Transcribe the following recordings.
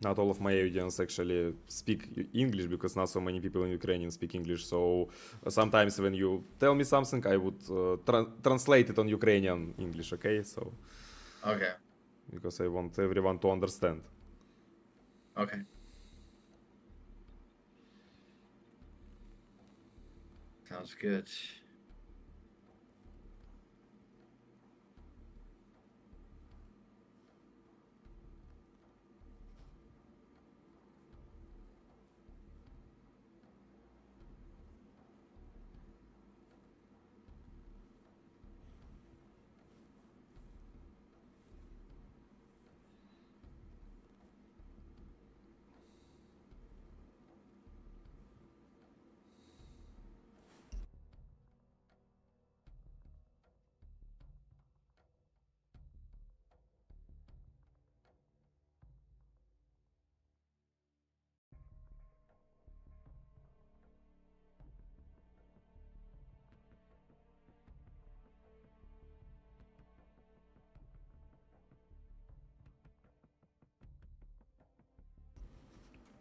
not all of my audience actually speak English, because not so many people in Ukrainian speak English. So sometimes when you tell me something, I would translate it on Ukrainian English, okay? So Okay. because I want everyone to understand. Okay. Sounds good.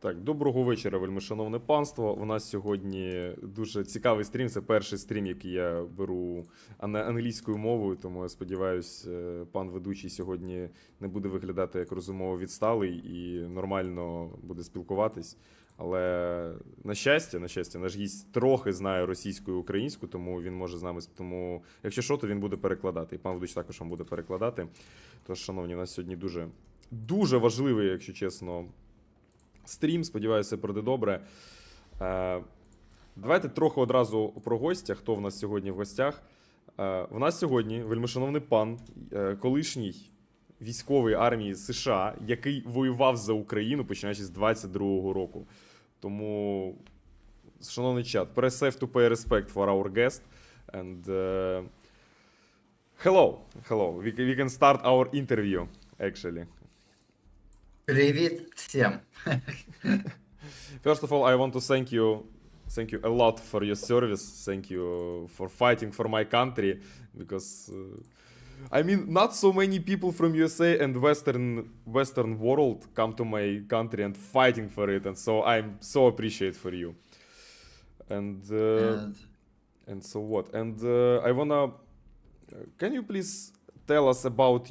Так, доброго вечора, вельмишановне панство. У нас сьогодні дуже цікавий стрім. Це перший стрім, який я беру англійською мовою, тому я сподіваюся, пан ведучий сьогодні не буде виглядати як розумово відсталий і нормально буде спілкуватись. Але на щастя, наш гість трохи знає російську і українську, тому він може з нами. Тому, якщо що, то він буде перекладати. І пан ведучий також вам буде перекладати. Тож, шановні, у нас сьогодні дуже важливий, якщо чесно, стрім, сподіваюся, пройде добре. Давайте трохи одразу про гостя. Хто в нас сьогодні в гостях? В нас сьогодні вельмишановний пан, колишній військовий армії США, який воював за Україну, починаючи з 22-го року. Тому, шановний чат, press F to pay respect for our guest. And hello. We can start our interview, actually. Привет всем. First of all, I want to thank you a lot for your service. Thank you for fighting for my country, because I mean, not so many people from USA and Western world come to my country and fighting for it, and so I'm so appreciate for you. And so what? And I wanna. Can you please tell us about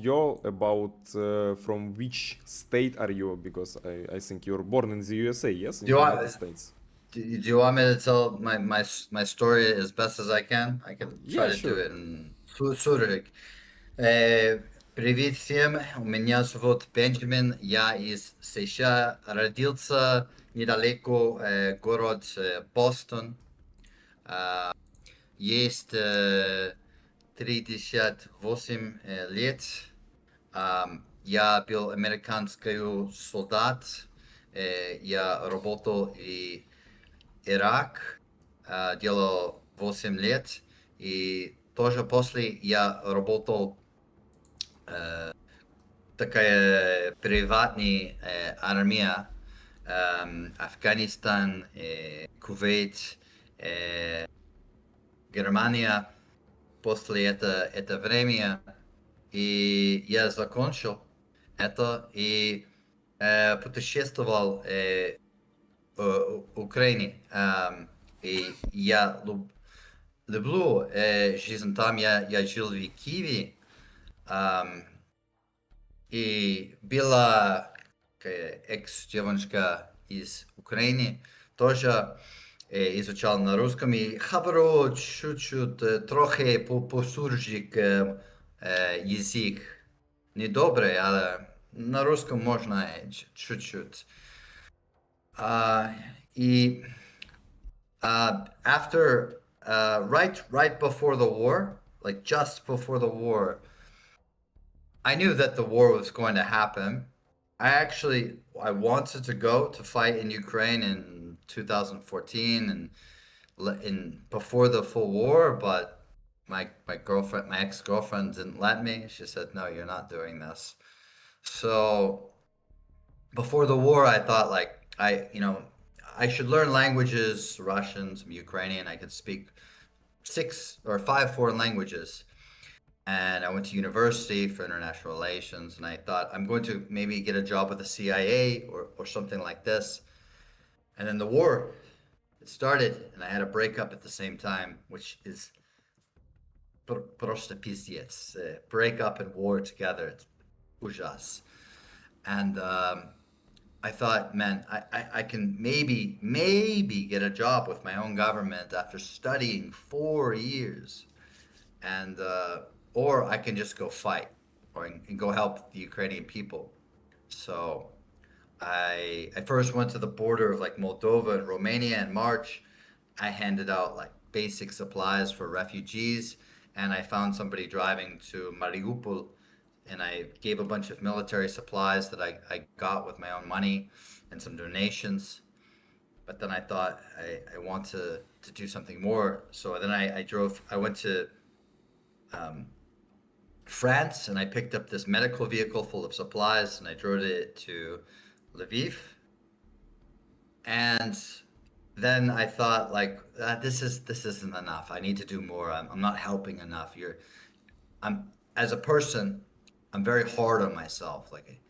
from which state are you? Because I think you're born in the USA, yes, in the United States. Do you want me to tell my story as best as I can? I can try to do it in Сурик. Привет всем, меня зовут Бенджамин, я из США, родился недалеко город Бостон. Есть 38 лет. Я был американский солдат. Я работал в Ирак, делал 8 лет. И тоже после я работал такая приватная армия. Афганистан, Кувейт, Германия. После это время, и я закончил это и путешествовал в Украине. И я люблю жизнь там. Я жил в Киеве. И была экс-девушка из Украины, тоже изучал на русском и говорю чуть-чуть, трохи по-суржик язык. Недобрый, але на русском можно чуть-чуть. И after, right before the war, like just before the war, I knew that the war was going to happen. I wanted to go to fight in Ukraine in 2014 and before the full war, but my ex-girlfriend didn't let me. She said, no, you're not doing this. So before the war, I thought I should learn languages, Russian, some Ukrainian. I could speak 6 or 5 foreign languages. and I went to university for international relations, and I thought I'm going to maybe get a job with the CIA or something like this. And then the war, it started, and I had a breakup at the same time, which is просто пиздец. Break up and war together, it's ужас. And I thought, man, I can maybe get a job with my own government after studying 4 years. And or I can just go fight and go help the Ukrainian people. So I first went to the border of like Moldova and Romania in March. I handed out like basic supplies for refugees, and I found somebody driving to Mariupol, and I gave a bunch of military supplies that I got with my own money and some donations. But then I thought I want to do something more. So then I went to France, and I picked up this medical vehicle full of supplies, and I drove it to Lviv. And then I thought, like, this isn't enough. I need to do more. I'm not helping enough. I'm as a person, I'm very hard on myself. Like,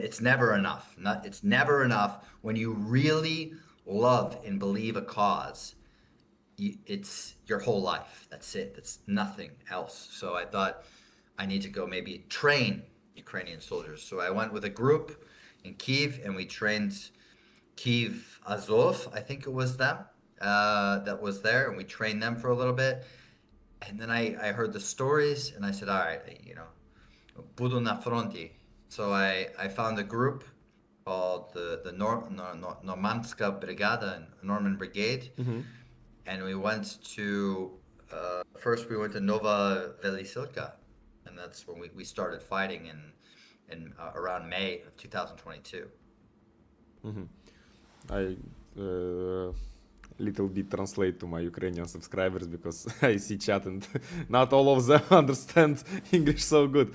it's never enough. It's never enough when you really love and believe a cause. It's your whole life. That's it. That's nothing else. So I thought I need to go maybe train Ukrainian soldiers. So I went with a group in Kyiv, and we trained Kyiv Azov, I think it was them, that was there, and we trained them for a little bit. And then I heard the stories, and I said, all right, budu na fronti. So I found a group called the Normanska Brigada, Norman Brigade. Mm-hmm. And we went to, first we went to Nova Velisilka, and that's when we started fighting in around May of 2022. Mm-hmm. I little bit translate to my Ukrainian subscribers because I see chat and not all of them understand English so good.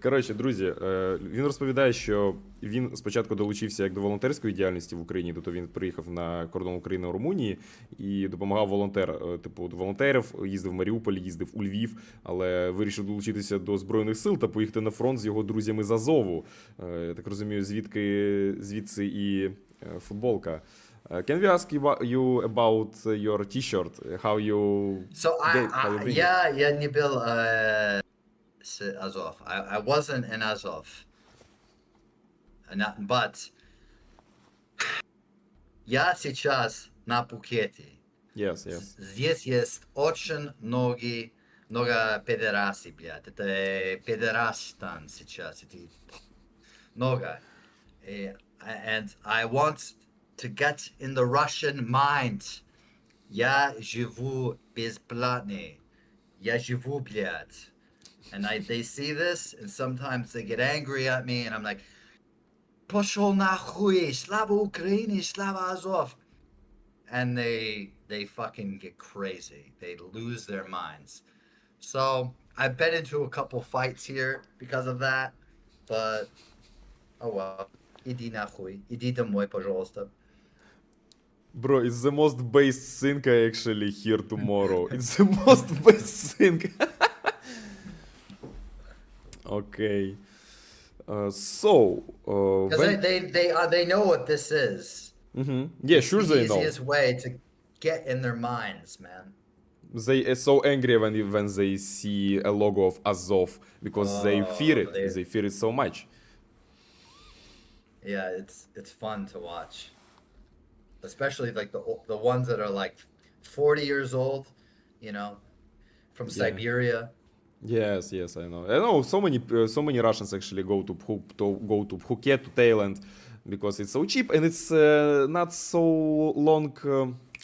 Коротше, друзі, він розповідає, що він спочатку долучився як до волонтерської діяльності в Україні, тобто він приїхав на кордон України у Румунії і допомагав волонтерів, їздив в Маріуполь, їздив у Львів, але вирішив долучитися до Збройних сил та поїхати на фронт з його друзями з Азову. Я так розумію, звідси і футболка. Can we ask you about your T-shirt? How you? So я не был с Azov. I wasn't in Azov. But я сейчас на Пхукете. Yes. Здесь есть очень много педерасий, блядь. Это педерастан сейчас. Это много. And I want to get in the Russian mind. Я живу бесплатно. Я живу, блядь. And they see this, and sometimes they get angry at me, and I'm like, пошел нахуй, слава Украине, слава Азов. And they fucking get crazy. They lose their minds. So I've been into a couple fights here because of that, but oh well. Иди нахуй, иди домой, пожалуйста. Bro, it's the most based thing I actually hear tomorrow. It's the most based thing. Okay. Because they know what this is. Mm-hmm. Yeah, sure it's they the know. easiest way to get in their minds, man. They are so angry when they see a logo of Azov because they fear it. They fear it so much. Yeah, it's fun to watch, especially like the ones that are like 40 years old, from Siberia. Yes, I know. I know so many Russians actually go to Phuket, to Thailand, because it's so cheap and it's not so long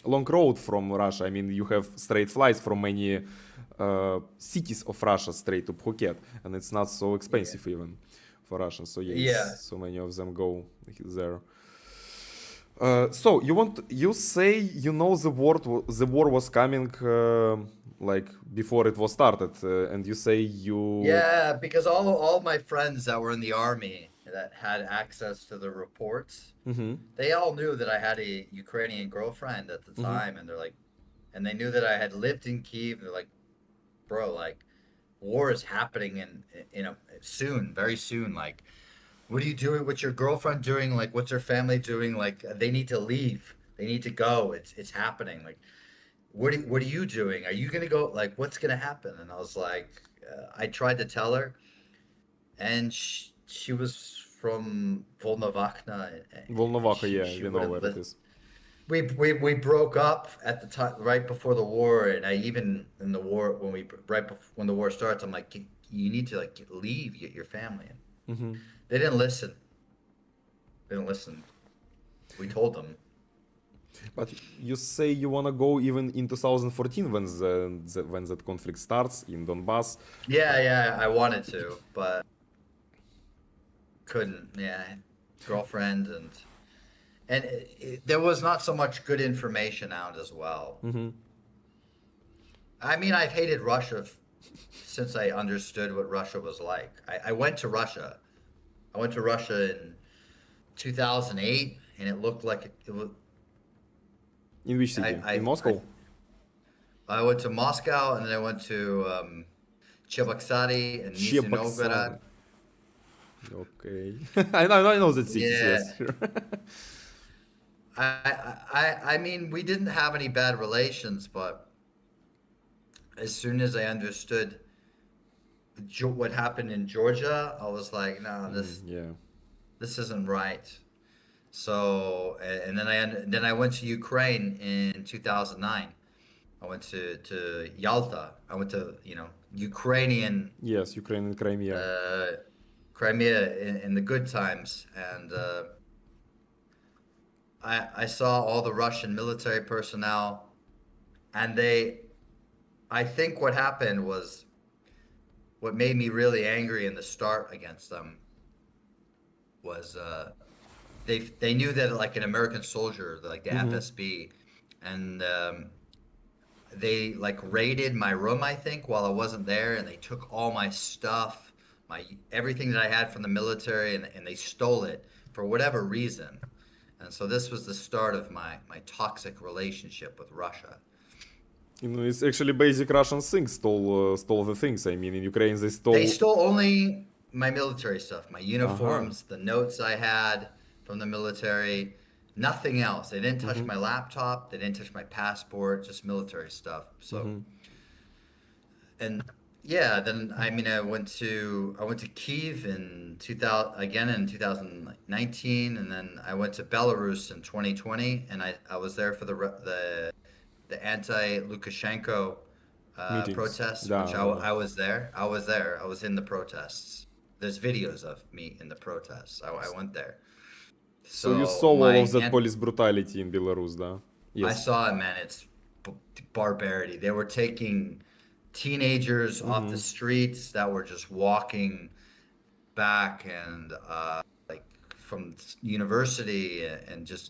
road from Russia. I mean, you have straight flights from many cities of Russia straight to Phuket, and it's not so expensive even for Russians. So so many of them go there. So you say the war was coming like before it was started, and you say you... Yeah, because all my friends that were in the army that had access to the reports, mm-hmm. they all knew that I had a Ukrainian girlfriend at the time, mm-hmm. and they're like, and they knew that I had lived in Kyiv, and they're like, bro, like, war is happening in a soon, very soon. Like, what are you doing? What's your girlfriend doing? Like, what's her family doing? Like, they need to leave. They need to go. It's happening. Like, what are you doing? Are you gonna go? Like, what's gonna happen? And I was like, I tried to tell her, and she was from Volnovakha. Volnovakha, yeah, She you know wouldn't where it listen. is. We broke up at the time right before the war, and I even in the war when the war starts, I'm like, you need to like leave, get your family. Mm-hmm. They didn't listen. They didn't listen. We told them. But you say you wanna go even in 2014 when that conflict starts in Donbass. Yeah, I wanted to, but couldn't. Yeah, girlfriend and there was not so much good information out as well. Mm-hmm. I mean, I've hated Russia since I understood what Russia was like. I went to Russia. I went to Russia in 2008, and it looked like it was. In which city? In Moscow? I went to Moscow, and then I went to Cheboksary and Nizhny Novgorod. Okay. I know that cities, Yeah. yes. Sure. I mean, we didn't have any bad relations, but as soon as I understood what happened in Georgia, I was like, no, Yeah. this isn't right. So, and then I went to Ukraine in 2009. I went to Yalta. I went to, Ukrainian Yes, Ukraine and Crimea. Crimea in the good times, and I saw all the Russian military personnel, and I think what happened was what made me really angry in the start against them was they knew that like an American soldier, like the FSB, and they like raided my room, I think, while I wasn't there, and they took all my stuff, everything that I had from the military, and they stole it for whatever reason. And so this was the start of my toxic relationship with Russia. It's actually basic Russian things stole the things. I mean, in Ukraine They stole only my military stuff, my uniforms, Uh-huh. the notes I had from the military, nothing else. They didn't touch my laptop, they didn't touch my passport, just military stuff. So, and yeah, then I mean, I went to Kyiv in 2019, and then I went to Belarus in 2020, and I was there for the anti-Lukashenko Meetings. protests, Да, which да. I was there. I was in the protests. There's videos of me in the protests. I went there. So you saw all my of that aunt- police brutality in Belarus, да? I Yes. saw it, man. It's barbarity. They were taking teenagers off the streets that were just walking back and like from university and just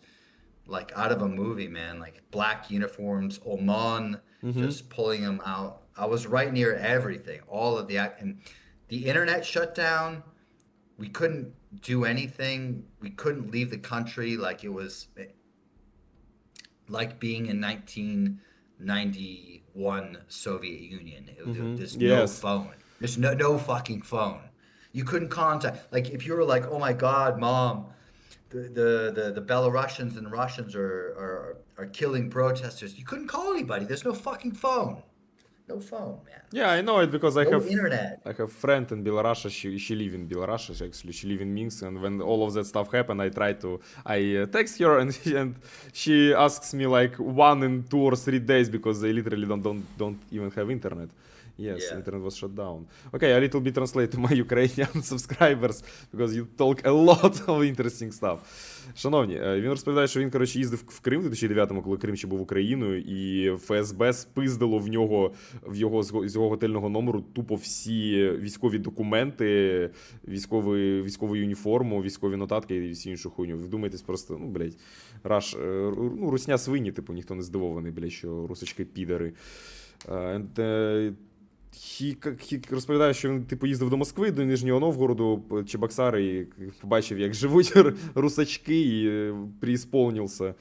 like out of a movie, man. Like black uniforms, Oman, just pulling them out. I was right near everything. All of and the internet shut down. We couldn't do anything. We couldn't leave the country. Like it was like being in 1991 Soviet Union. There's no Yes. phone. There's no fucking phone. You couldn't contact. Like if you were like, oh my God, mom, the Belarusians and Russians are killing protesters. You couldn't call anybody. There's no fucking phone. No phone, man. Yeah, I know it because No internet. I have friend in Belarus. She live in Belarus. Actually, she live in Minsk. And when all of that stuff happened, I text her and she asks me like 1 and 2 or 3 days because they literally don't even have internet. Yes, Yeah. internet was shut down. Okay, a little bit translate to my Ukrainian subscribers because you talk a lot of interesting stuff. Шановні, він розповідає, що він, коротше, їздив в Крим у 2009-му, коли Крим ще був Україною, і ФСБ спиздило з його готельного номеру тупо всі військові документи, військову уніформу, військові нотатки і всю іншу хуйню. Ви вдумайтесь просто, русня свині, типу, ніхто не здивований, блядь, що русочки підари. Розповідає, що він типу їздив до Москви, до Нижнього Новгороду, Чебоксари, і побачив, як живуть русачки, і приісполнився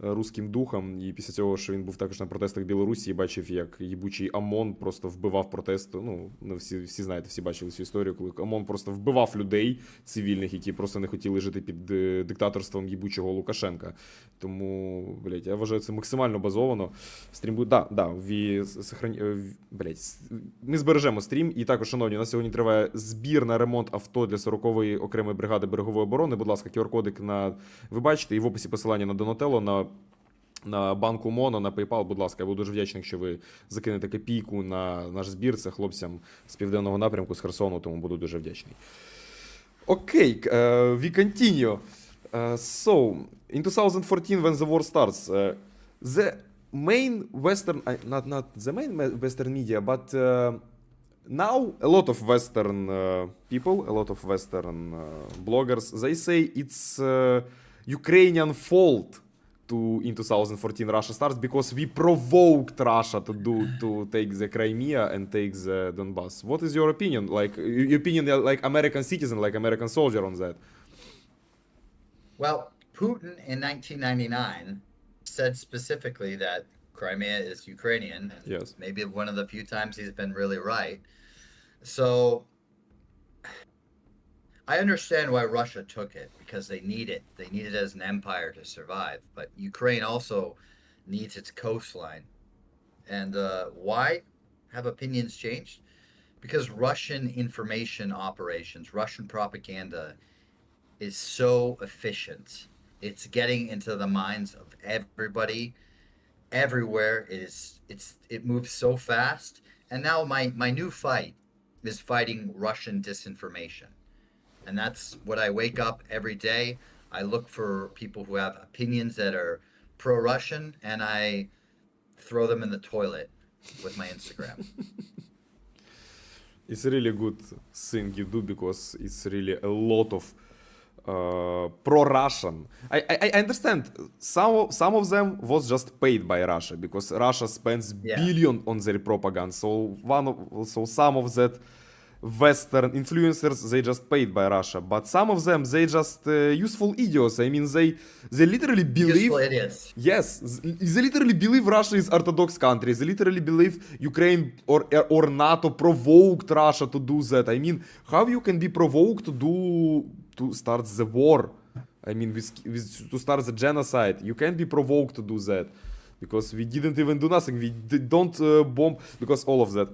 руським духом. І після цього, що він був також на протестах в Білорусі, і бачив, як їбучий ОМОН просто вбивав протести. Ну, всі знаєте, всі бачили цю історію, коли ОМОН просто вбивав людей цивільних, які просто не хотіли жити під диктаторством їбучого Лукашенка. Тому, блядь, я вважаю, це максимально базовано. Стрім буде, ми збережемо стрім. І також, шановні, у нас сьогодні триває збір на ремонт авто для 40-ї окремої бригади берегової оборони. Будь ласка, QR-кодик ви бачите, і в описі посилання на Донателло, на банку Моно, на PayPal, будь ласка, я буду дуже вдячний, якщо ви закинете копійку на наш збір. Це хлопцям з південного напрямку, з Херсону, тому буду дуже вдячний. Окей, we continue. So, in 2014, when the war starts, the main Western, not the main Western media, but now a lot of Western people, a lot of Western bloggers, they say it's Ukrainian fault in 2014 Russia starts because we provoked Russia to take the Crimea and take the Donbass. What is your opinion? Like your opinion, like American citizen, like American soldier on that? Well, Putin in 1999 said specifically that Crimea is Ukrainian. And yes. Maybe one of the few times he's been really right. So I understand why Russia took it, because they need it. They need it as an empire to survive. But Ukraine also needs its coastline. And why have opinions changed? Because Russian information operations, Russian propaganda is so efficient. It's getting into the minds of everybody, everywhere. It moves so fast. And now my new fight is fighting Russian disinformation. And that's what I wake up every day. I look for people who have opinions that are pro-Russian, and I throw them in the toilet with my Instagram. It's a really good thing you do, because it's really a lot of pro-Russian. I understand some of them was just paid by Russia, because Russia spends billion on their propaganda. So some of that Western influencers, they just paid by Russia, but some of them, they just useful idiots. I mean, they literally believe. Useful idiots. Yes, they literally believe Russia is Orthodox country. They literally believe Ukraine or NATO provoked Russia to do that. I mean, how you can be provoked to start the war? I mean, to start the genocide, you can't be provoked to do that, because we didn't even do nothing. We don't bomb, because all of that.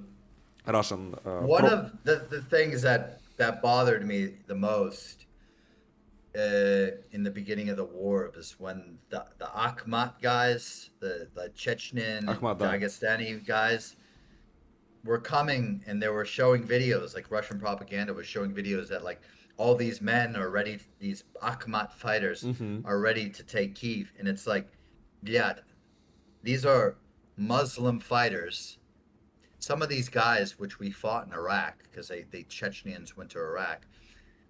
Russian. One of the things that bothered me the most in the beginning of the war was when the Akhmat guys, the Chechen, Dagestani guys, were coming, and they were showing videos, like Russian propaganda was showing videos that like all these men are ready, these Akhmat fighters are ready to take Kyiv. And it's like, yeah, these are Muslim fighters. Some of these guys, which we fought in Iraq, because they Chechens went to Iraq,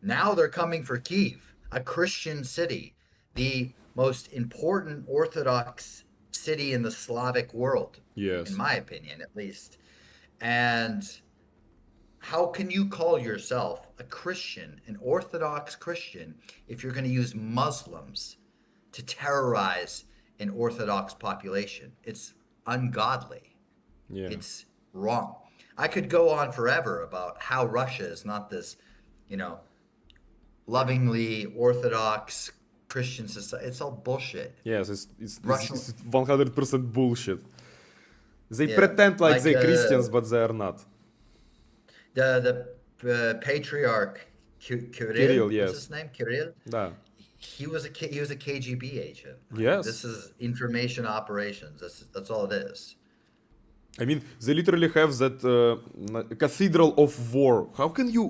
now they're coming for Kyiv, a Christian city, the most important Orthodox city in the Slavic world, yes, in my opinion, at least. And how can you call yourself a Christian, an Orthodox Christian, if you're going to use Muslims to terrorize an Orthodox population? It's ungodly. Yeah. It's wrong. I could go on forever about how Russia is not this, lovingly Orthodox Christian society. It's all bullshit. Yes, it's 100% bullshit. They pretend like they're Christians, but they are not. The patriarch Kirill, yes. What's his name? Kirill? Да. He was a KGB agent. Yes. This is information operations. That's all it is. I mean, they literally have that cathedral of war. How can you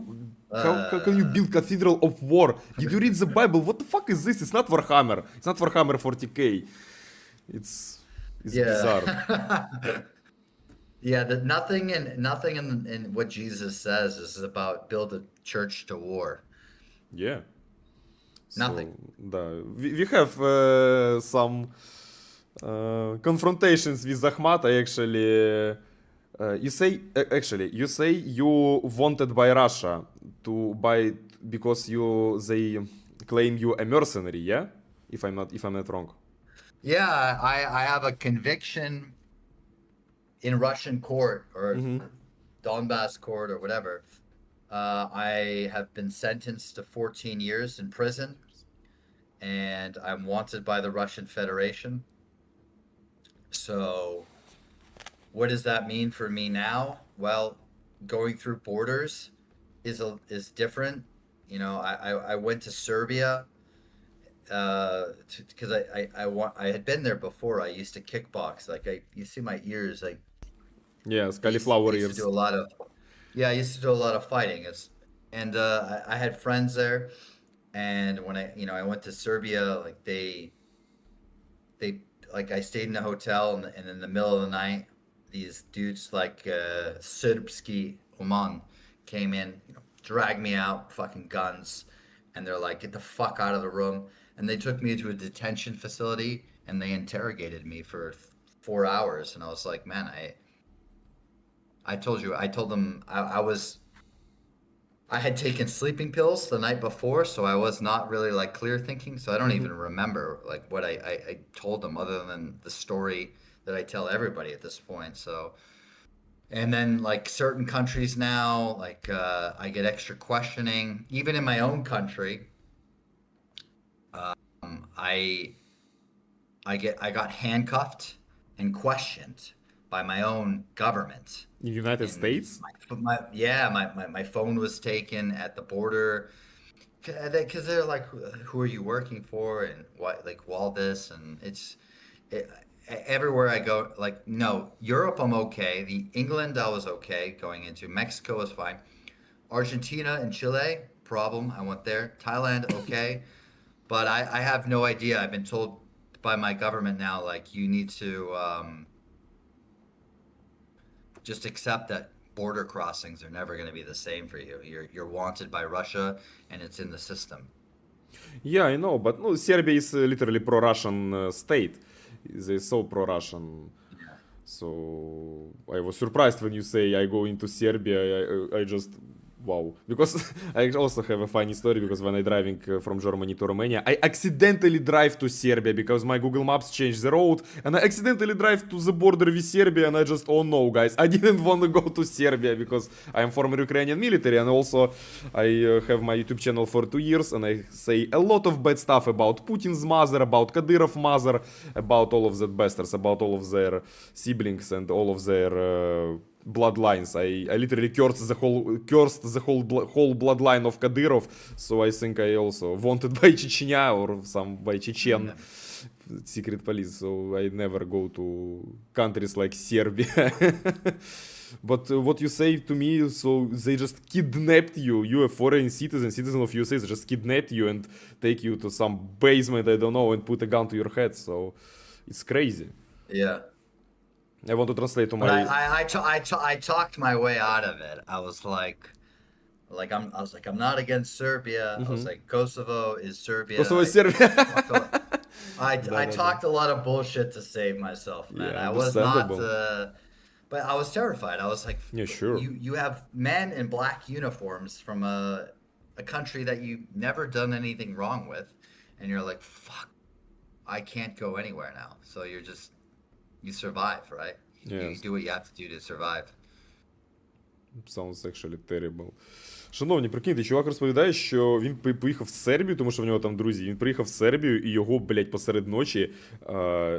build cathedral of war? Did you read the Bible? What the fuck is this? It's not Warhammer. It's not Warhammer 40k. It's bizarre. Yeah, nothing in what Jesus says is about build a church to war. Yeah. Nothing. So, we have some confrontations with Akhmat. Actually, you say you wanted by Russia to buy because they claim you a mercenary, yeah? If I'm not wrong. Yeah, I have a conviction in Russian court or Donbass court or whatever. I have been sentenced to 14 years in prison, and I'm wanted by the Russian Federation. So, what does that mean for me now? Well, going through borders is different. You know, I went to Serbia because I had been there before. I used to kickbox. Like you see my ears. Yes, I cauliflower used to ears. do a lot of I used to do a lot of fighting. And I had friends there, and when I went to Serbia, like they like I stayed in a hotel, and in the middle of the night, these dudes like Srpski Oman came in, dragged me out, fucking guns, and they're like, "Get the fuck out of the room!" And they took me to a detention facility, and they interrogated me for 4 hours, and I was like, "Man, I told them I had taken sleeping pills the night before, so I was not really like clear thinking. So I don't even remember like what I told them other than the story that I tell everybody at this point. So, and then like certain countries now, like I get extra questioning. Even in my own country, I I got handcuffed and questioned by my own government. United And States? my phone was taken at the border because they're like, who are you working for and what, like all this, and it, everywhere I go, like, no, Europe I'm okay, the England I was okay going into, Mexico was fine, Argentina and Chile problem, I went there, Thailand okay, but I have no idea. I've been told by my government now, like, you need to just accept that border crossings are never going to be the same for you. You're wanted by Russia, and it's in the system. Yeah, I know, but no, Serbia is literally pro-Russian state. They're so pro-Russian. Yeah. So I was surprised when you say I go into Serbia. I just wow, because I also have a funny story because when I driving from Germany to Romania, I accidentally drive to Serbia because my Google Maps changed the road, and I accidentally drive to the border with Serbia, and I just, oh no, guys, I didn't want to go to Serbia because I am former Ukrainian military, and also I have my YouTube channel for 2 years, and I say a lot of bad stuff about Putin's mother, about Kadyrov's mother, about all of that bastards, about all of their siblings and all of their bloodlines. I literally cursed whole bloodline of Kadyrov. So I think I also wanted by Chechnya or some by Chechen secret police. So I never go to countries like Serbia. But what you say to me, so they just kidnapped you. You a foreign citizen of USA. They just kidnapped you and take you to some basement, I don't know, and put a gun to your head. So it's crazy. Yeah. I want to translate to But my. I talked my way out of it. I was like, I'm not against Serbia. I was like, Kosovo is Serbia. Kosovo is Serbia. I talked a lot of bullshit to save myself, man. Yeah, I was not, understandable. but I was terrified. I was like, Yeah, sure. you have men in black uniforms from a country that you never done anything wrong with, and you're like, fuck, I can't go anywhere now. So you survive, right? You Yes. do what you have to do to survive. Sounds actually terrible. Шановні, прикиньте, чувак розповідає, що він поїхав в Сербію, тому що в нього там друзі. Він приїхав в Сербію, і його, блядь, посеред ночі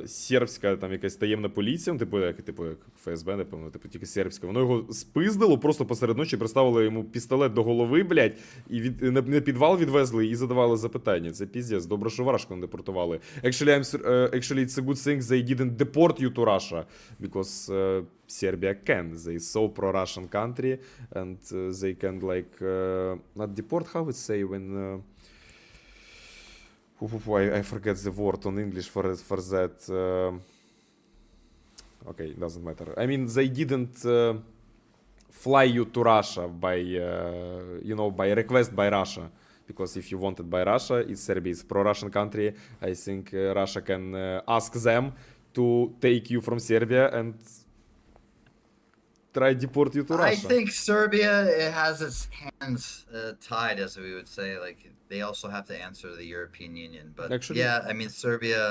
сербська там якась таємна поліція, ну, типу як ФСБ, напевно, типу тільки сербська. Воно його спиздило, просто посеред ночі приставило йому пістолет до голови, блядь, і на підвал відвезли і задавали запитання. Це піздець. Добре, що в Рашку не депортували. Actually, it's a good thing they didn't deport you to Russia, because Serbia can. They so pro-Russian country, and they can like not deport. How it say when? I forget the word on English for that. Okay, doesn't matter. I mean, they didn't fly you to Russia by by request by Russia. Because if you wanted by Russia, it's Serbia is pro-Russian country. I think Russia can ask them to take you from Serbia and try deport you to Russia. I think Serbia, it has its hands tied, as we would say. Like, they also have to answer the European Union. But Actually- yeah, I mean, Serbia,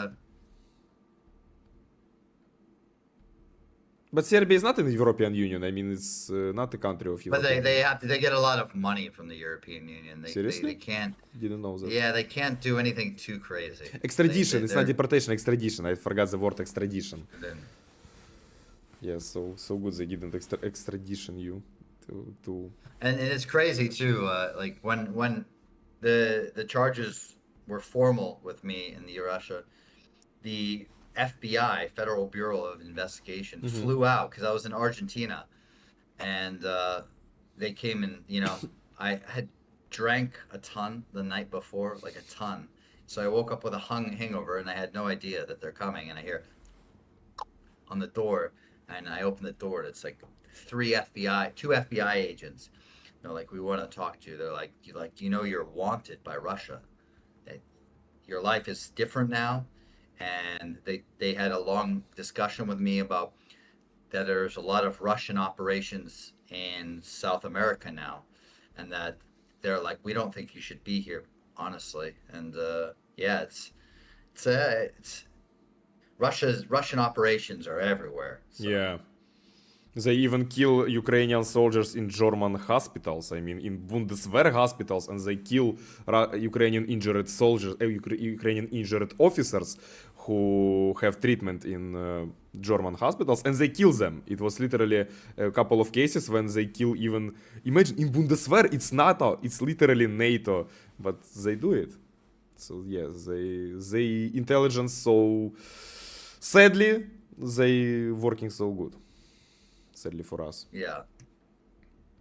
But Serbia is not in the European Union. I mean, it's not a country of But European they get a lot of money from the European Union. Seriously? They can't. Didn't know that. Yeah, they can't do anything too crazy. Extradition. It's not they're- deportation. Extradition. I forgot the word extradition. then- Yeah, so good they didn't extradition you to. And it's crazy too. Like when the charges were formal with me in the Russia, the FBI, Federal Bureau of Investigation, flew out because I was in Argentina, and they came and I had drank a ton the night before, like a ton. So I woke up with a hangover, and I had no idea that they're coming. And I hear on the door, and I open the door, and it's like two FBI agents. They're like, "We want to talk to you." They're like, you're wanted by Russia. Your life is different now. And they had a long discussion with me about that there's a lot of Russian operations in South America now, and that they're like, we don't think you should be here, honestly. And yeah, it's Russian operations are everywhere. So. Yeah. They even kill Ukrainian soldiers in German hospitals. I mean, in Bundeswehr hospitals, and they kill Ukrainian injured soldiers, Ukrainian injured officers who have treatment in German hospitals, and they kill them. It was literally a couple of cases when they kill even. Imagine in Bundeswehr, it's NATO, it's literally NATO, but they do it. So yeah, they intelligence so sadly they working so good. Sadly for us. Yeah.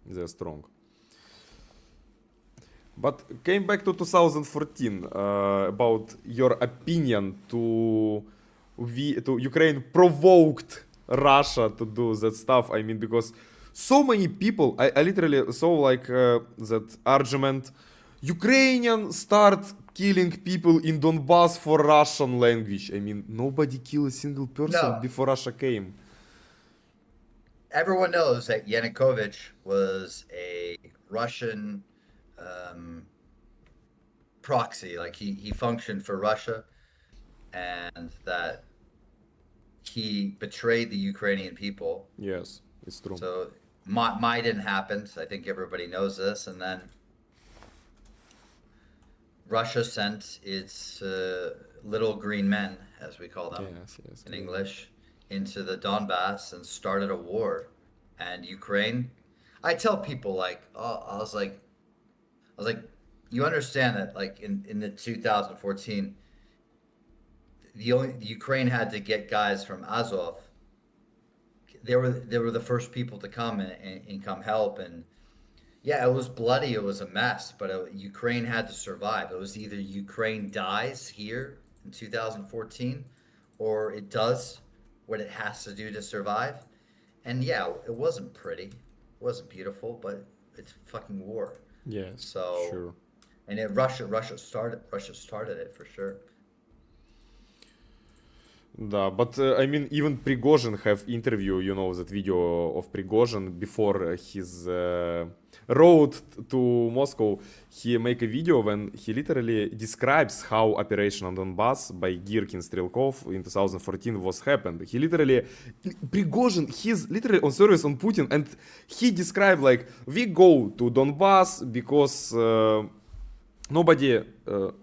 They're strong. But came back to 2014 about your opinion to Ukraine provoked Russia to do that stuff. I mean, because so many people, I literally saw like that argument, Ukrainian start killing people in Donbass for Russian language. I mean, nobody killed a single person before Russia came. Everyone knows that Yanukovych was a Russian proxy. Like he functioned for Russia, and that he betrayed the Ukrainian people. Yes, it's true. So Maidan happened. I think everybody knows this. And then Russia sent its little green men, as we call them in English, into the Donbass and started a war. And Ukraine, I tell people like, I was like, you understand that like in the 2014, the Ukraine had to get guys from Azov. They were the first people to come and come help. And yeah, it was bloody. It was a mess, but Ukraine had to survive. It was either Ukraine dies here in 2014 or it does what it has to do to survive. And yeah, it wasn't pretty. It wasn't beautiful, but it's fucking war. Yes, so, sure. And Russia started it for sure. Да, but I mean, even Prigozhin have interview, that video of Prigozhin before his road to Moscow. He make a video when he literally describes how operation on Donbass by Girkin Strelkov in 2014 was happened. He literally, Prigozhin, he's literally on service on Putin, and he described like, we go to Donbass because nobody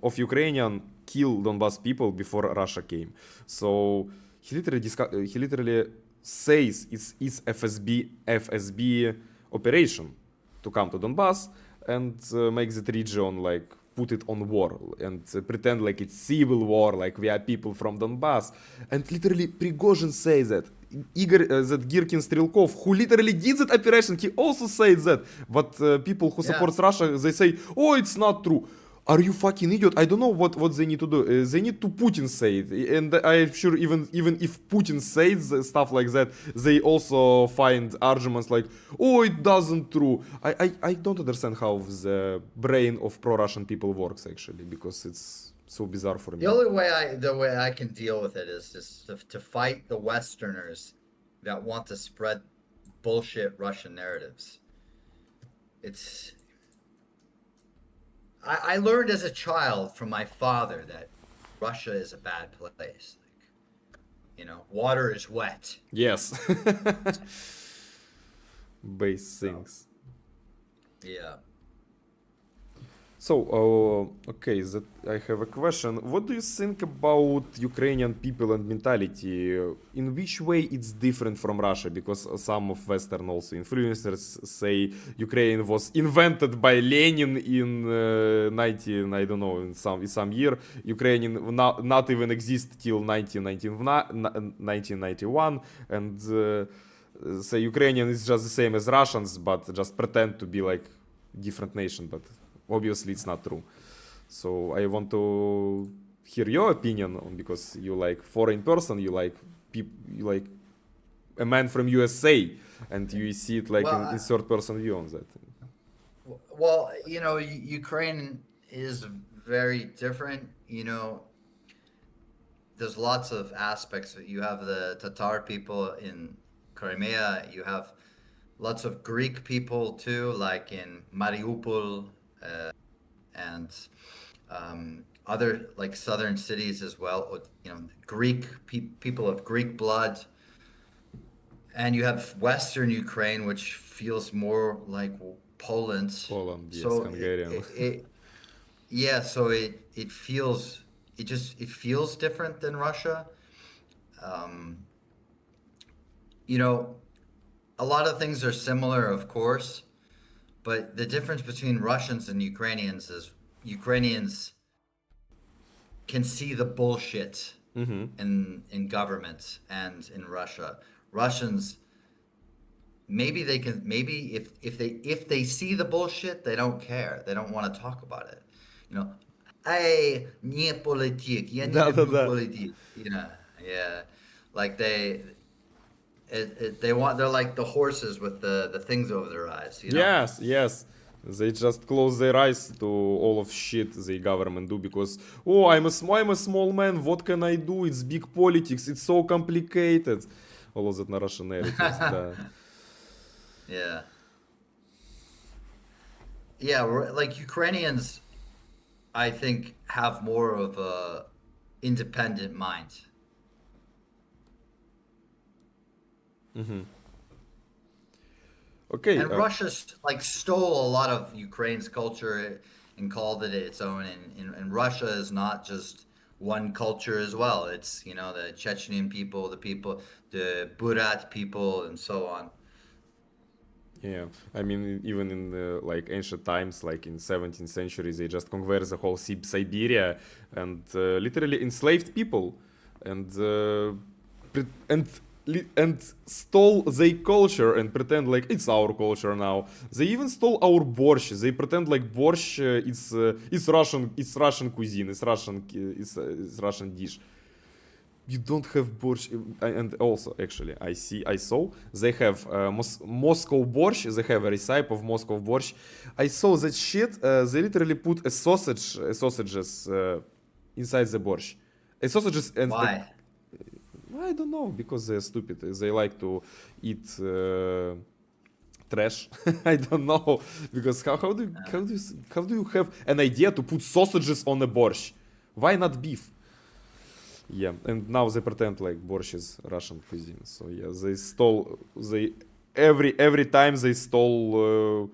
of Ukrainian kill Donbass people before Russia came. So he literally says it's FSB operation to come to Donbass and make that region like put it on war and pretend like it's civil war, like we are people from Donbass. And literally Prigozhin says that. That Girkin Strelkov, who literally did that operation, he also said that. But people who supports Russia, they say, oh, it's not true. Are you fucking idiot? I don't know what they need to do. They need to Putin say it. And I'm sure even if Putin says stuff like that, they also find arguments like, oh, it doesn't true. I don't understand how the brain of pro-Russian people works actually, because it's so bizarre for me. The way I can deal with it is just to fight the Westerners that want to spread bullshit Russian narratives. I learned as a child from my father that Russia is a bad place. You know, water is wet. Yes. Base things. Yeah. So, okay, that I have a question. What do you think about Ukrainian people and mentality? In which way it's different from Russia? Because some of Western also influencers say Ukraine was invented by Lenin in 19, I don't know, in some year. Ukraine not even exist till 1991, and say Ukrainian is just the same as Russians, but just pretend to be like different nation, but obviously it's not true. So I want to hear your opinion on, because you like foreign person, you like you like a man from USA, and you see it like Well, in third person view on that. Well, you know, Ukraine is very different. You know, there's lots of aspects. You have the Tatar people in Crimea. You have lots of Greek people too, like in Mariupol, and other like southern cities as well. You know, Greek people of Greek blood. And you have Western Ukraine, which feels more like Poland. Poland, yes, So Hungarian. yeah, so it feels it feels different than Russia. You know, a lot of things are similar, of course, but the difference between Russians and Ukrainians is Ukrainians can see the bullshit in government and in Russia. Russians, maybe they can, maybe if they see the bullshit, they don't care. They don't want to talk about it. You know, I не политик, я не люблю политик. You know, yeah, like they want, they're like the horses with the things over their eyes. You know? Yes, yes. They just close their eyes to all of shit the government do, because I'm a small man. What can I do? It's big politics. It's so complicated. All of that на Russian narratives. Да. Yeah. Yeah, like Ukrainians, I think, have more of a independent mind. Okay. And Russia like stole a lot of Ukraine's culture and called it its own. And Russia is not just one culture as well. It's, you know, the Chechenian people, the Burat people, and so on. Yeah, I mean, even in like ancient times, like in 17th century, they just conquered the whole Siberia and literally enslaved people, and and stole their culture and pretend like it's our culture now. They even stole our borscht. They pretend like borscht it's Russian cuisine, it's Russian dish. You don't have borscht, and also actually I saw they have Moscow borscht. They have a recipe of Moscow borscht. I saw that shit. They literally put sausages inside the borscht. Sausages and Why? I don't know, because they're stupid. They like to eat trash. I don't know, because how do you have an idea to put sausages on a borscht? Why not beef? Yeah, and now they pretend like borscht is Russian cuisine. So yeah, every time they stole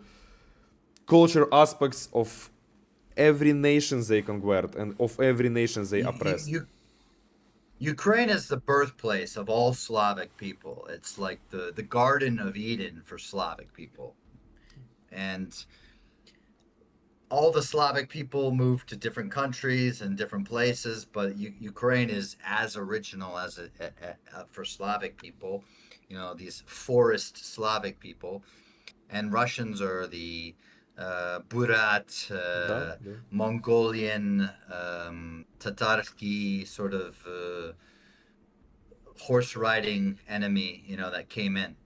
culture aspects of every nation they conquered and of every nation they oppressed. Ukraine is the birthplace of all Slavic people. It's like the Garden of Eden for Slavic people. And all the Slavic people moved to different countries and different places, but Ukraine is as original as for Slavic people, you know, these forest Slavic people. And Russians are the Burat, Mongolian, Tatarsky sort of horse riding enemy, you know, that came in.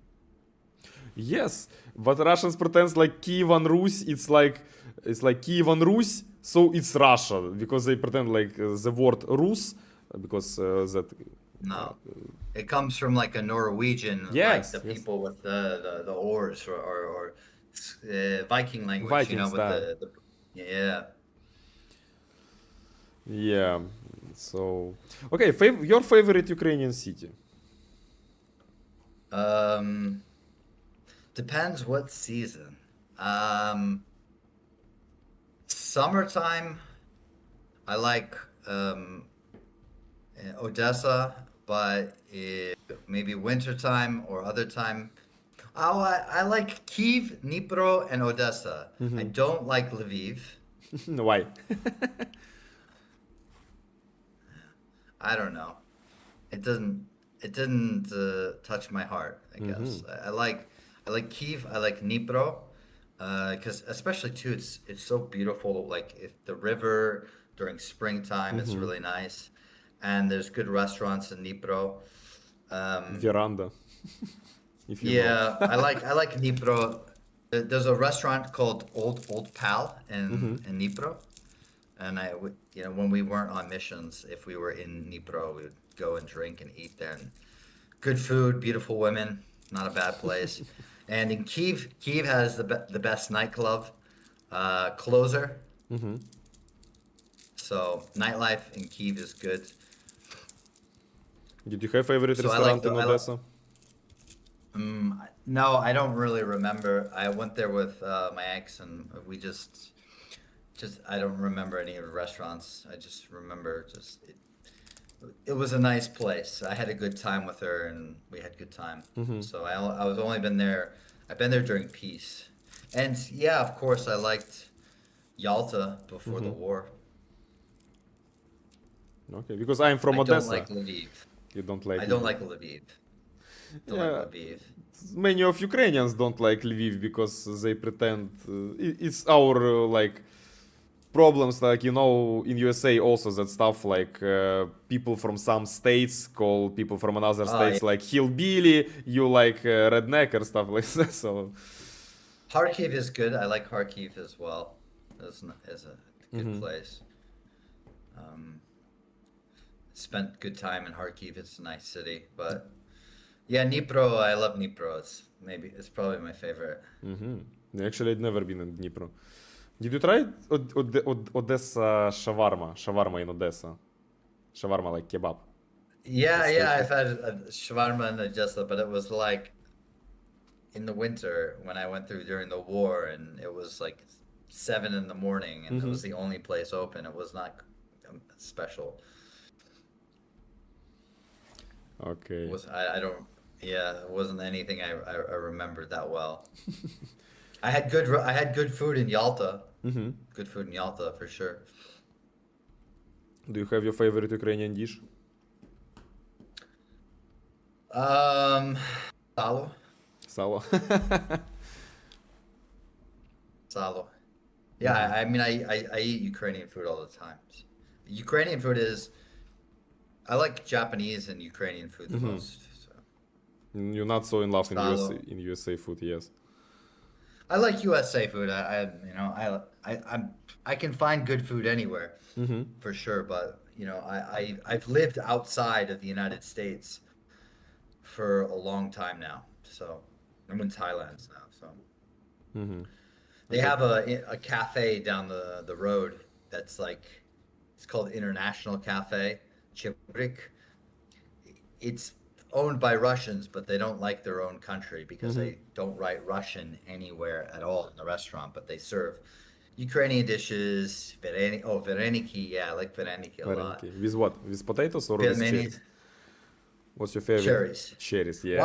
Yes, but Russians pretend like Kievan Rus. It's like Kievan Rus, so it's Russia, because they pretend like the word Rus, because that. No, it comes from like a Norwegian, yes, like the yes. people with the oars or Viking language, Vikings, you know, with да. the yeah. Yeah, So, okay, your favorite Ukrainian city? Depends what season. Summertime, I like Odessa, but maybe wintertime or other time. Oh, I like Kyiv, Dnipro, and Odessa. I don't like Lviv. Why? I don't know. It didn't touch my heart, I guess. I like Kyiv, I like Dnipro, because especially too, it's so beautiful. Like if the river during springtime, it's really nice, and there's good restaurants in Dnipro. Veranda. If you Yeah, I like Dnipro. There's a restaurant called Old Pal in Dnipro, and when we weren't on missions, if we were in Dnipro, we would go and drink and eat there. And good food, beautiful women, not a bad place. And in Kyiv has the best nightclub, Closer. So nightlife in Kyiv is good. Did you have favorite So restaurant in Odessa? No, I don't really remember. I went there with my ex, and we just I don't remember any of the restaurants. I just remember it was a nice place. I had a good time with her, and we had good time. So I was only been there. I've been there during peace, and yeah, of course, I liked Yalta before the war. Okay, because I'm from I Odessa. don't like Lviv. You don't like I don't like Lviv. Don't Yeah. like Lviv. Many of Ukrainians don't like Lviv because they pretend it's our like problems, like in USA also that stuff like people from some states call people from another states like hillbilly, you like redneck or stuff like that. So Kharkiv is good. I like Kharkiv as well. It's a good place. Spent good time in Kharkiv. It's a nice city, but yeah, Dnipro. I love Dnipro. It's probably my favorite. Actually, I'd never been in Dnipro. Did you try Odessa shawarma? Shawarma in Odessa. Shawarma like kebab. Yeah, I've had shawarma in Odessa, but it was like in the winter when I went through during the war, and it was like 7 in the morning, and it was the only place open. It was not special. Okay. I don't. Yeah, it wasn't anything I remembered that well. I had good food in Yalta. Good food in Yalta for sure. Do you have your favorite Ukrainian dish? Salo. Salo. Salo. Yeah, I mean, I eat Ukrainian food all the time. Ukrainian food is. I like Japanese and Ukrainian food the most. So. You're not so in love Salo. in USA food, yes. I like USA food. I can find good food anywhere for sure. But I've lived outside of the United States for a long time now. So I'm in Thailand now. So they have a cafe down the road that's like it's called International Cafe Chibrik. It's owned by Russians, but they don't like their own country because they don't write Russian anywhere at all in the restaurant, but they serve Ukrainian dishes, vareniki, yeah, I like vareniki a lot. With what? With potatoes or with cherries? What's your favorite? Cherries. Cherries, yeah.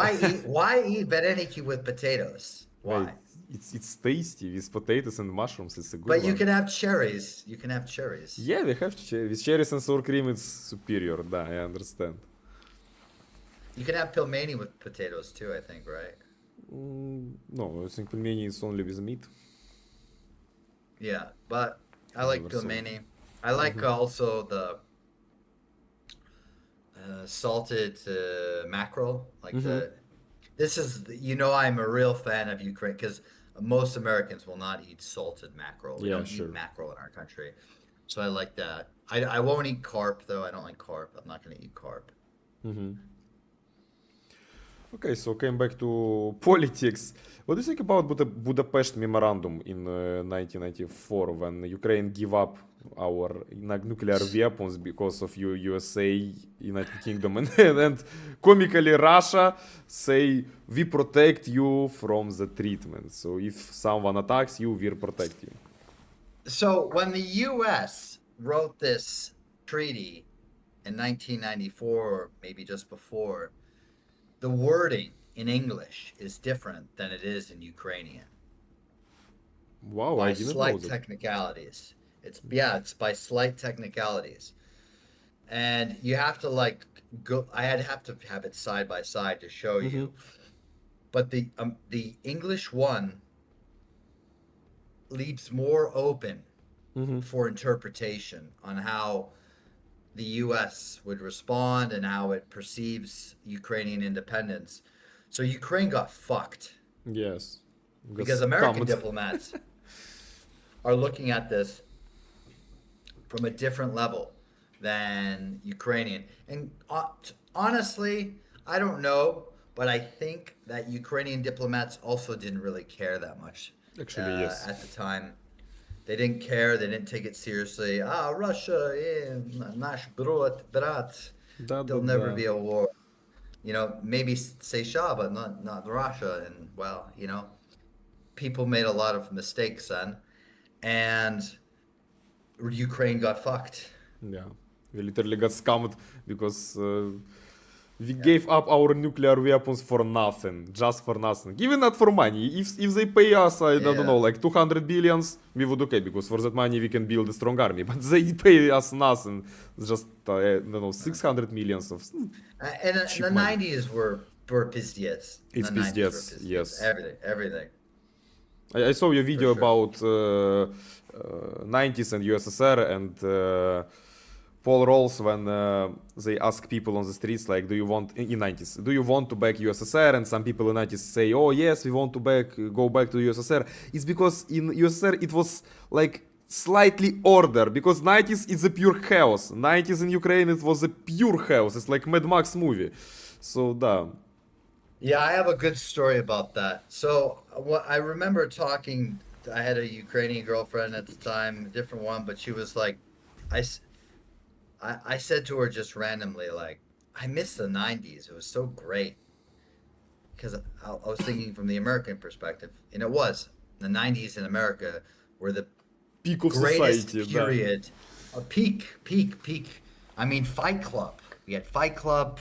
Why eat vareniki with potatoes? Why? It's tasty with potatoes and mushrooms. It's a good But one. you can have cherries. You can have cherries. Yeah, we have with cherries and sour cream. It's superior. Да, I understand. You can have pilmeni with potatoes too, I think, right? No, I think pelmeni is only with meat. Yeah, but I like Never saw. pilmeni. I like also the salted mackerel. Like I'm a real fan of Ukraine because most Americans will not eat salted mackerel. We don't eat mackerel in our country. So I like that. I won't eat carp though. I don't like carp. I'm not going to eat carp. Okay, so came back to politics. What do you think about Budapest Memorandum in 1994 when Ukraine gave up our nuclear weapons because of USA, United Kingdom, and comically Russia say we protect you from the treatment. So if someone attacks you, we'll protect you. So when the US wrote this treaty in 1994, or maybe just before, the wording in English is different than it is in Ukrainian. Wow, By I didn't know slight that. technicalities. It's by slight technicalities. And you have to like go, have to have it side by side to show you. But the English one leaves more open for interpretation on how the US would respond and how it perceives Ukrainian independence. So Ukraine got fucked. Yes. Because American diplomats are looking at this from a different level than Ukrainian. And honestly, I don't know, but I think that Ukrainian diplomats also didn't really care that much. Actually, yes. At the time. They didn't care. They didn't take it seriously. Russia, наш брат. There'll never be a war. You know, maybe Seychelles, but not Russia. And well, you know, people made a lot of mistakes then, and Ukraine got fucked. Yeah, we literally got scammed because we gave up our nuclear weapons for nothing, just for nothing. Even not for money. If they pay us, I don't know, like 200 billions, we would okay, because for that money we can build a strong army. But they pay us nothing, just I don't know, 600 millions of. And the 90s were pizdец. It's pizdец, yes. Everything. I saw your video sure. about 90s and USSR and Paul Rolls when they ask people on the streets like, do you want in 90s, do you want to back USSR? And some people in 90s say, oh yes, we want to go back to USSR. It's because in USSR it was like slightly order, because 90s is a pure chaos. 90s in Ukraine it was a pure chaos. It's like Mad Max movie. So да. Yeah, I have a good story about that. So what I remember talking, I had a Ukrainian girlfriend at the time, a different one, but she was like, I said to her just randomly, like, I miss the 90s. It was so great. Because I was thinking from the American perspective. And it was. The 90s in America were the Peak of greatest society, period. A peak. I mean, Fight Club. We had Fight Club.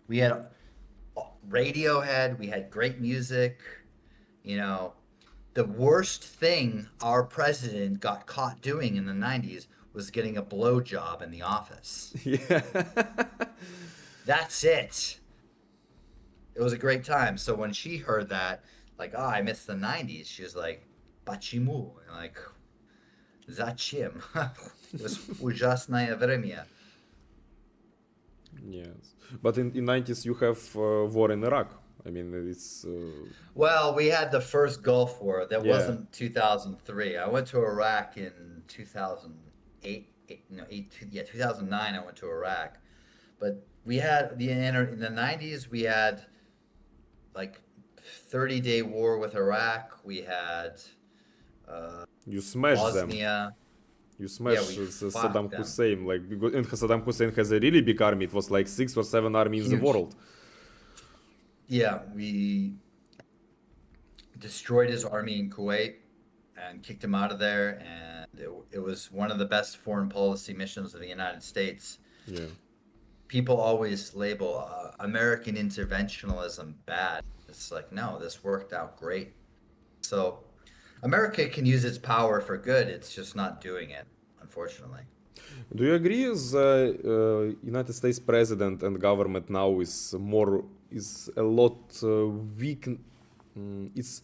We had Radiohead. We had great music. You know, the worst thing our president got caught doing in the 90s was getting a blowjob in the office. Yeah. That's it. It was a great time. So when she heard that, like, oh, I miss the 90s, she was like, почему? Like, зачем? It was ужасное время. Yes. But in 90s you have war in Iraq. I mean, it's... Well, we had the first Gulf War. That Yeah. wasn't 2003. I went to Iraq in 2009 I went to Iraq. But we had, in the 90s, we had like 30-day war with Iraq. We had You smash them. Bosnia. You smash we Saddam fucked them. Hussein. Like, because and Saddam Hussein has a really big army. It was like 6 or 7 armies in the Huge. world. Yeah, we destroyed his army in Kuwait and kicked him out of there. And it was one of the best foreign policy missions of the United States. Yeah. People always label American interventionism bad. It's like, no, this worked out great. So America can use its power for good. It's just not doing it, unfortunately. Do you agree the United States president and government now is a lot weak? It's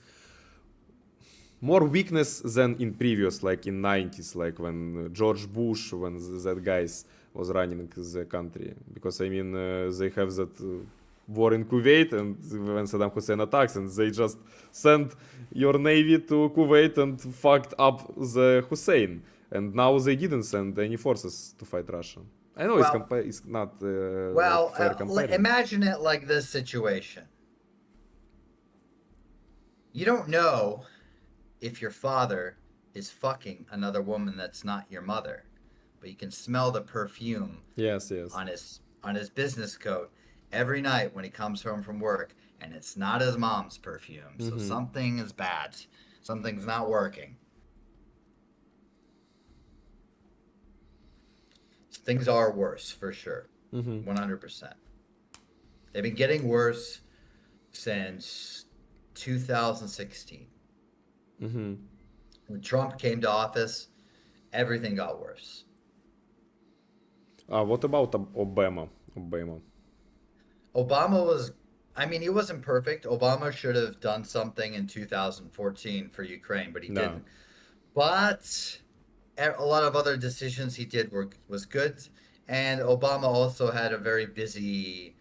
more weakness than in previous, like in 90s, like when George Bush, when that guys was running the country. Because I mean, they have that war in Kuwait, and when Saddam Hussein attacks, and they just sent your navy to Kuwait and fucked up the Hussein. And now they didn't send any forces to fight Russia. I know it's not fair comparing. Imagine it like this situation. You don't know if your father is fucking another woman that's not your mother, but you can smell the perfume Yes, yes. on his business coat every night when he comes home from work, and it's not his mom's perfume. So something is bad. Something's not working. Things are worse for sure. 100%. They've been getting worse since 2016. When Trump came to office, everything got worse. What about Obama? Obama was, I mean, he wasn't perfect. Obama should have done something in 2014 for Ukraine, but he No. didn't. But a lot of other decisions he did was good. And Obama also had a very busy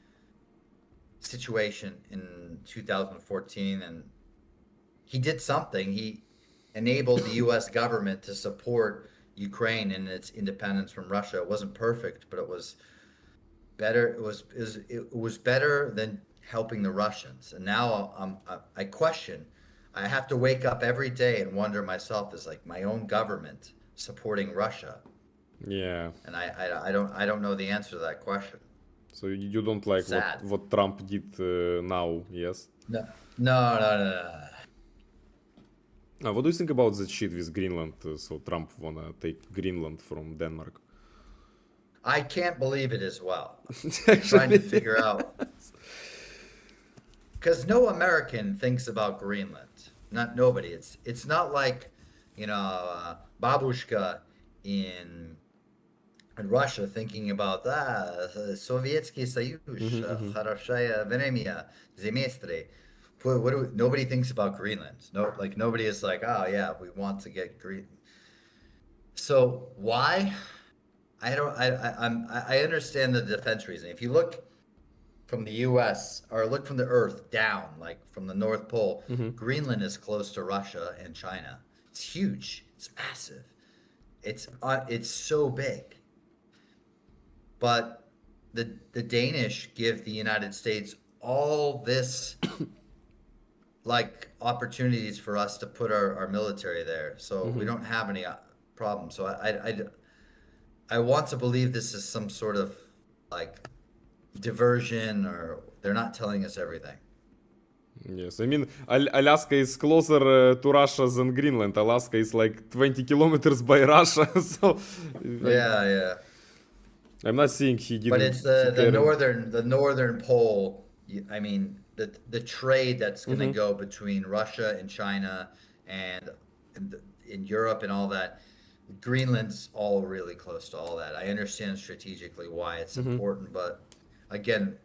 situation in 2014, and he did something. He enabled the U.S. government to support Ukraine in its independence from Russia. It wasn't perfect, but it was better. It was better than helping the Russians. And now I question. I have to wake up every day and wonder myself, is like my own government supporting Russia? Yeah. And I don't know the answer to that question. So you don't like what Trump did now, yes? No. What do you think about that shit with Greenland? So Trump wanna take Greenland from Denmark. I can't believe it as well. I'm trying to figure out. Because no American thinks about Greenland. Not nobody. It's not like, Babushka in Russia thinking about Sovietsky Союз, хорошее время, semestre. Nobody thinks about Greenland. No, like nobody is like, oh yeah, we want to get Green. So why? I understand the defense reason. If you look from the U.S. or look from the Earth down, like from the North Pole, Greenland is close to Russia and China. It's huge. It's massive. It's so big. But the Danish give the United States all this like opportunities for us to put our military there. So we don't have any problem. So I want to believe this is some sort of like diversion, or they're not telling us everything. Yes, I mean, Alaska is closer to Russia than Greenland. Alaska is like 20 kilometers by Russia, so... Yeah. I'm not saying he didn't... But it's the northern pole. I mean, the trade that's going to go between Russia and China and in Europe and all that. Greenland's all really close to all that. I understand strategically why it's important, but again,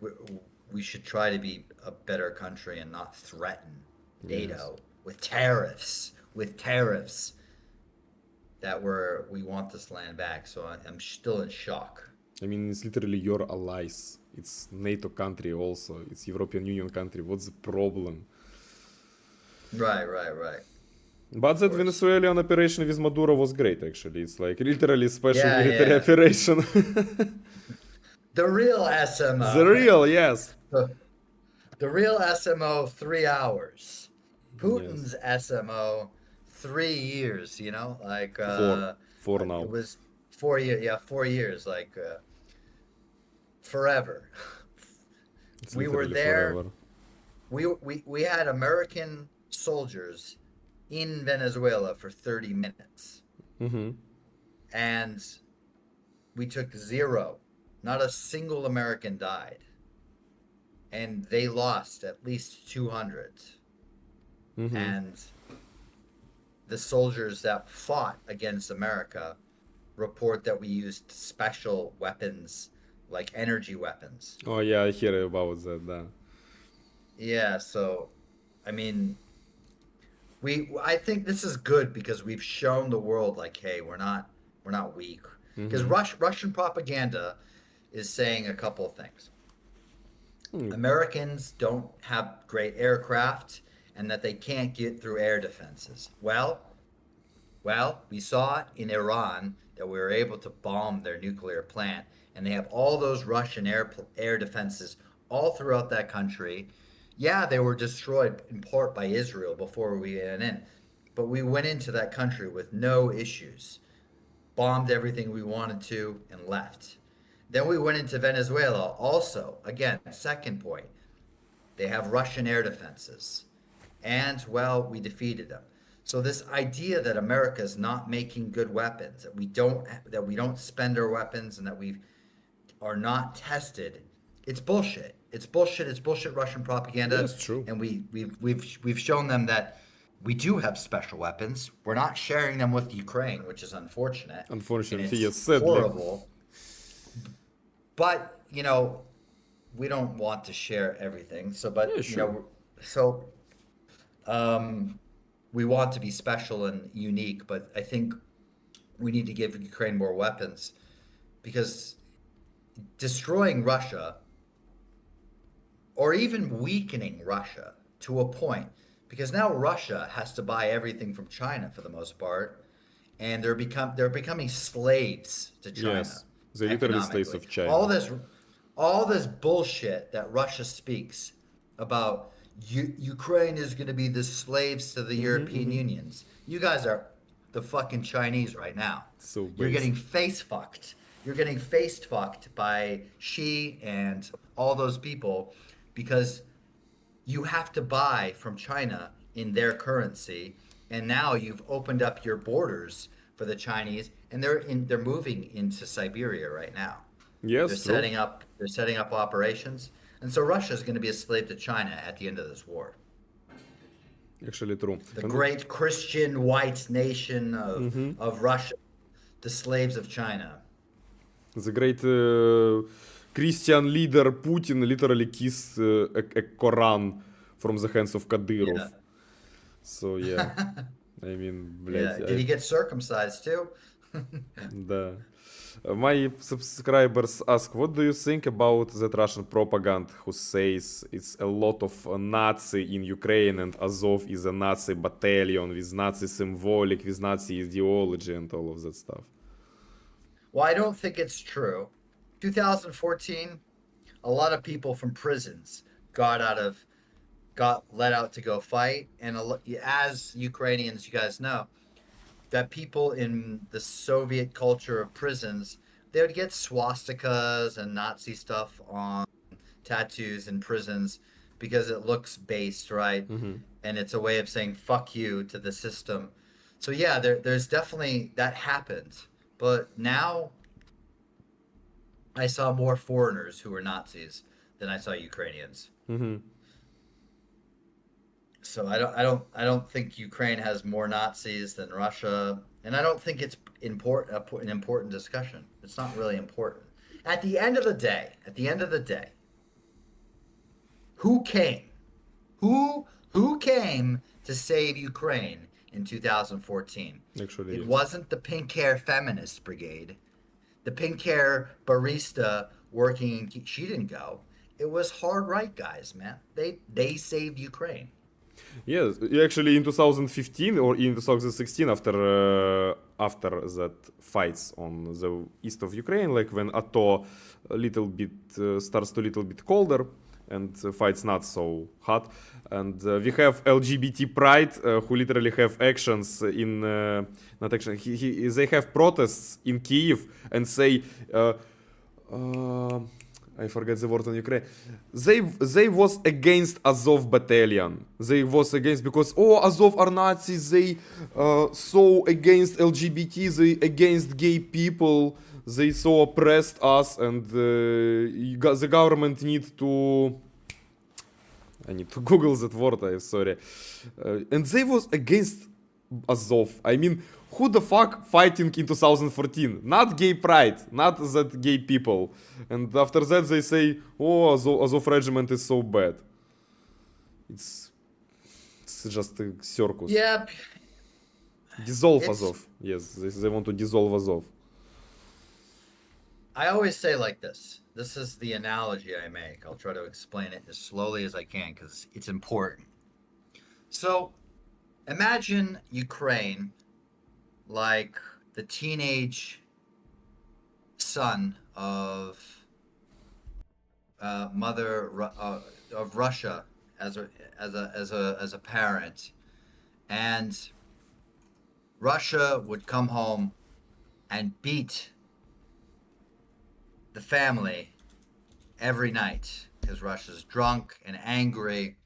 we should try to be a better country and not threaten NATO with tariffs that we want this land back. So I'm still in shock. I mean, it's literally your allies. It's NATO country also. It's European Union country. What's the problem? Right. But that Venezuelan operation with Maduro was great, actually. It's like literally special military operation. The real SMO. The real, yes. The real SMO, 3 hours. Putin's SMO, 3 years, like... Four now. It was 4 years, 4 years, like... forever. We were there. Forever. We had American soldiers in Venezuela for 30 minutes. And we took 0. Not a single American died. And they lost at least 200. And the soldiers that fought against America report that we used special weapons, like energy weapons. Oh yeah, I hear about that. Yeah, so I mean, I think this is good because we've shown the world like, hey, we're not weak. Because Russian propaganda is saying a couple of things. Americans don't have great aircraft and that they can't get through air defenses. Well, we saw in Iran that we were able to bomb their nuclear plant. And they have all those Russian air defenses all throughout that country. Yeah, they were destroyed in part by Israel before we went in, but we went into that country with no issues, bombed everything we wanted to, and left. Then we went into Venezuela. Also, again, second point, they have Russian air defenses, and well, we defeated them. So this idea that America is not making good weapons, that we don't spend our weapons, and that we are not tested, it's bullshit. It's bullshit. It's bullshit Russian propaganda. That's true. And we've shown them that we do have special weapons. We're not sharing them with Ukraine, which is unfortunate. Unfortunately, and yes, it's sadly. horrible. But you know, we don't want to share everything. So, but Yeah, you sure. know, so we want to be special and unique. But I think we need to give Ukraine more weapons because destroying Russia or even weakening Russia to a point, because now Russia has to buy everything from China for the most part, and they're becoming slaves to China. Yes, they're literally slaves economically. of China. All this bullshit that Russia speaks about Ukraine is going to be the slaves to the European Unions. You guys are the fucking Chinese right now. So You're based. getting face fucked. You're getting face fucked by Xi and all those people because you have to buy from China in their currency, and now you've opened up your borders for the Chinese, and they're moving into Siberia right now. Yes, They're true. setting up operations, and so Russia is going to be a slave to China at the end of this war. Actually true. The And great Christian white nation of Russia, the slaves of China. the great Christian leader Putin literally kissed a Quran from the hands of Kadyrov. Yeah. So yeah, I mean, Yeah. блядь, Did he get circumcised too? да. My subscribers ask, what do you think about that Russian propaganda who says it's a lot of Nazi in Ukraine and Azov is a Nazi battalion with Nazi symbolic, with Nazi ideology and all of that stuff? Well, I don't think it's true. 2014, a lot of people from prisons got let out to go fight, and as Ukrainians, you guys know that people in the Soviet culture of prisons, they would get swastikas and Nazi stuff on tattoos in prisons because it looks based, right? And it's a way of saying fuck you to the system. So yeah, there's definitely that happened. But now I saw more foreigners who were Nazis than I saw Ukrainians. So I don't think Ukraine has more Nazis than Russia, and I don't think it's an important discussion. It's not really important. At the end of the day, who came? Who came to save Ukraine in 2014? Actually, It yes. wasn't the pink hair feminist brigade. The pink hair barista working, she didn't go. It was hard right guys, man. They saved Ukraine. Yes, actually in 2015 or in 2016 after that fights on the east of Ukraine, like when Ato a little bit starts to little bit colder and fights not so hot, and we have LGBT pride who literally have actions in not action. They have protests in Kyiv and say. I forget the word in Ukraine. They was against Azov battalion. They was against because Azov are Nazis. They so against LGBT. They against gay people. They so oppressed us, and the government need to. I need to Google that word. I'm sorry. And they was against Azov. I mean, who the fuck fighting in 2014? Not gay pride, not that gay people. And after that they say, Azov regiment is so bad. It's just a circus. Yep. Dissolve Azov. Yes, they want to dissolve Azov. I always say like this. This is the analogy I make. I'll try to explain it as slowly as I can because it's important. So imagine Ukraine like the teenage son of of Russia as a parent, and Russia would come home and beat the family every night because Russia's drunk and angry.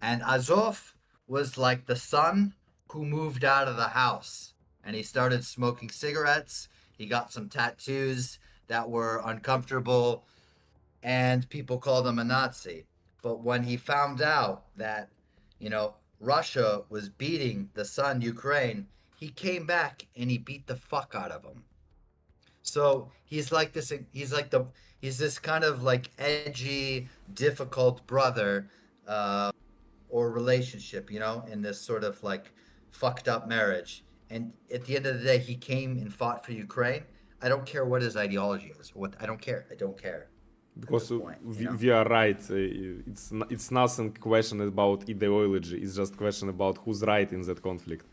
And Azov was like the son who moved out of the house and he started smoking cigarettes. He got some tattoos that were uncomfortable, and people called him a Nazi. But when he found out that, Russia was beating the son Ukraine, he came back and he beat the fuck out of him. So he's like this. He's this kind of like edgy, difficult brother, or relationship, in this sort of like fucked up marriage. And at the end of the day, he came and fought for Ukraine. I don't care what his ideology is. I don't care. I don't care. Because we are right. It's nothing question about ideology. It's just question about who's right in that conflict.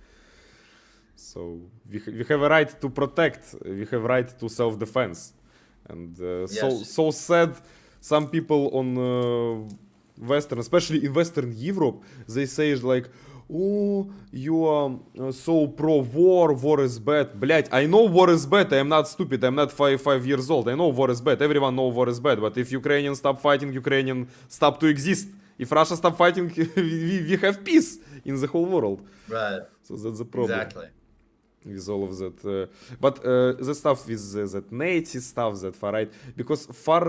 So we have a right to protect. We have a right to self-defense. And Yes. so sad. Some people on Western, especially in Western Europe, they say like, "Oh, you are so pro-war. War is bad." Блять, I know war is bad. I am not stupid. I'm not 5 years old. I know war is bad. Everyone knows war is bad. But if Ukrainians stop fighting, Ukrainian stop to exist. If Russia stop fighting, we have peace in the whole world. Right. So that's the problem. Exactly. With all of that. But the stuff with that Nazi stuff, that far right, because far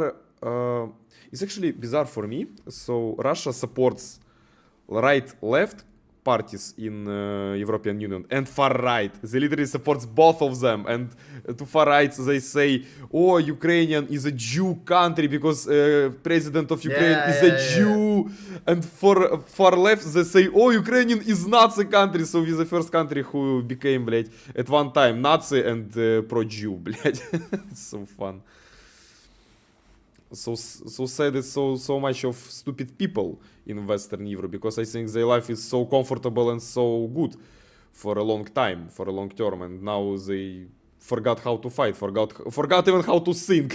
it's actually bizarre for me. So Russia supports right-left parties in European Union and far right. They literally supports both of them. And to far right they say, "Oh, Ukrainian is a Jew country because president of Ukraine is a Jew." And for far left they say, "Oh, Ukrainian is Nazi country." So we're the first country who became, блядь, at one time Nazi and pro-Jew, блядь. It's so fun. So sad. It's so much of stupid people in Western Europe, because I think their life is so comfortable and so good for a long time, for a long term, and now they forgot how to fight, forgot even how to think.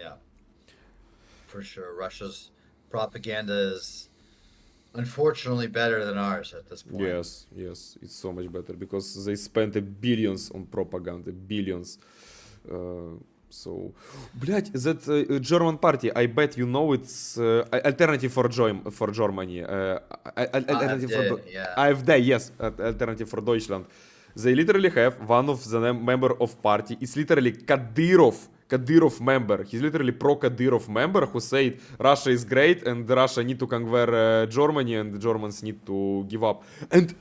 Yeah. For sure. Russia's propaganda is unfortunately better than ours at this point. Yes, it's so much better because they spent billions on propaganda, billions. So, блядь, that German party, I bet you know it's Alternative for Germany. Alternative for yeah. AfD, yes, Alternative for Deutschland. They literally have one of the member of party. It's literally Kadyrov member. He's literally pro-Kadyrov member who said Russia is great and Russia need to conquer Germany and the Germans need to give up. And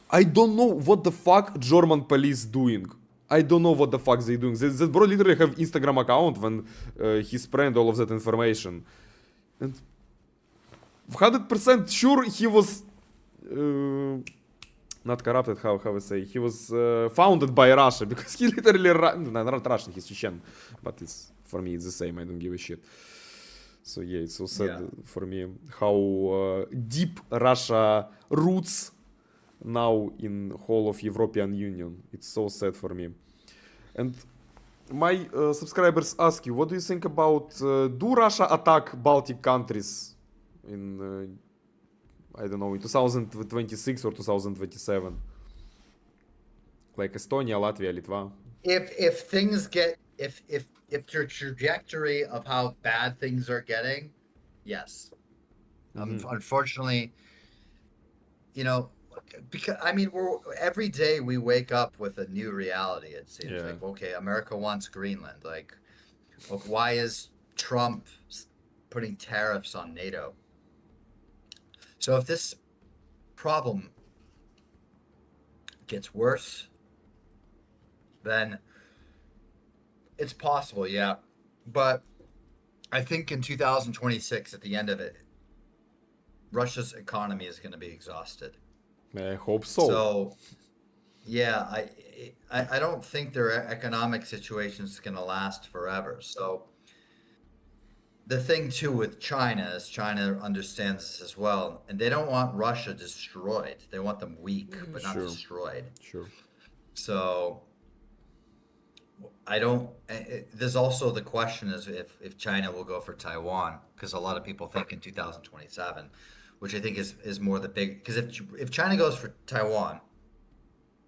I don't know what the fuck German police doing. I don't know what the fuck they doing. That bro literally have Instagram account when he spread all of that information. And 100% sure he was not corrupted, how I say. He was founded by Russia because he literally not Russian, he's Chechen, but it's for me it's the same. I don't give a shit. So yeah, it's so sad for me how deep Russia roots now in whole of European Union. It's so sad for me. And my subscribers ask you, what do you think about do Russia attack Baltic countries in I don't know, in 2026 or 2027? Like Estonia, Latvia, Litva. If things get if your trajectory of how bad things are getting, yes. Unfortunately, because I mean, every day we wake up with a new reality. It seems like, okay, America wants Greenland. Like, why is Trump putting tariffs on NATO? So if this problem gets worse, then it's possible, yeah. But I think in 2026, at the end of it, Russia's economy is going to be exhausted. I hope so. So, yeah, I don't think their economic situation is going to last forever. So, the thing too with China is China understands this as well, and they don't want Russia destroyed. They want them weak, but not destroyed. Sure. So, I don't. There's also the question is if China will go for Taiwan, because a lot of people think in 2027, which I think is more the big. Because if China goes for Taiwan,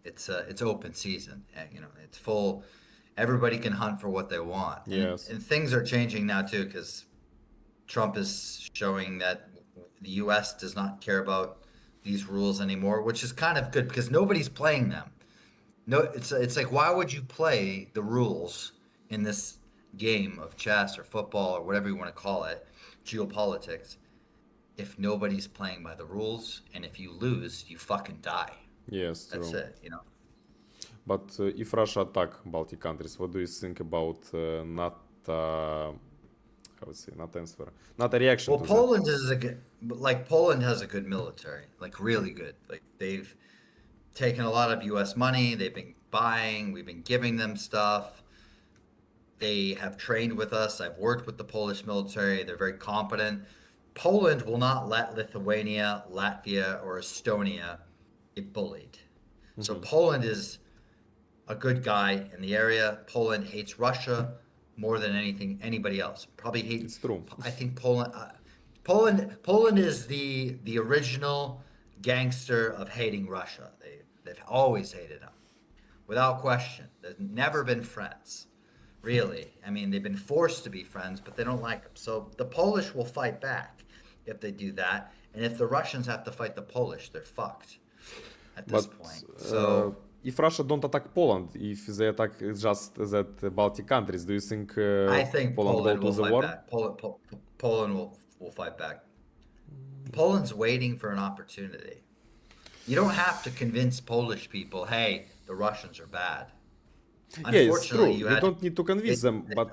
it's open season. You know, it's full. Everybody can hunt for what they want. Yes. And things are changing now too, because Trump is showing that the U.S. does not care about these rules anymore, which is kind of good because nobody's playing them. No, it's like, why would you play the rules in this game of chess or football or whatever you want to call it, geopolitics, if nobody's playing by the rules, and if you lose, you fucking die. Yes, That's true. it, you know. But if Russia attack Baltic countries, what do you think about NATO? How would say not answer, not a reaction Well, to Poland is Poland has a good military, like really good. Like they've taken a lot of U.S. money. They've been buying. We've been giving them stuff. They have trained with us. I've worked with the Polish military. They're very competent. Poland will not let Lithuania, Latvia, or Estonia get bullied. So Poland is a good guy in the area. Poland hates Russia more than anybody else. Probably hates. It's true. I think Poland is the original gangster of hating Russia. They've always hated him, without question. They've never been friends, really. I mean, they've been forced to be friends, but they don't like him. So the Polish will fight back if they do that, and if the Russians have to fight the Polish, they're fucked at this point. So if Russia don't attack Poland, if they attack just that Baltic countries, do you think, I think Poland Poland go will to the fight war? back. Poland will fight back. Poland's waiting for an opportunity. You don't have to convince Polish people, hey, the Russians are bad. Yeah, it's true. you You had don't need to convince them, but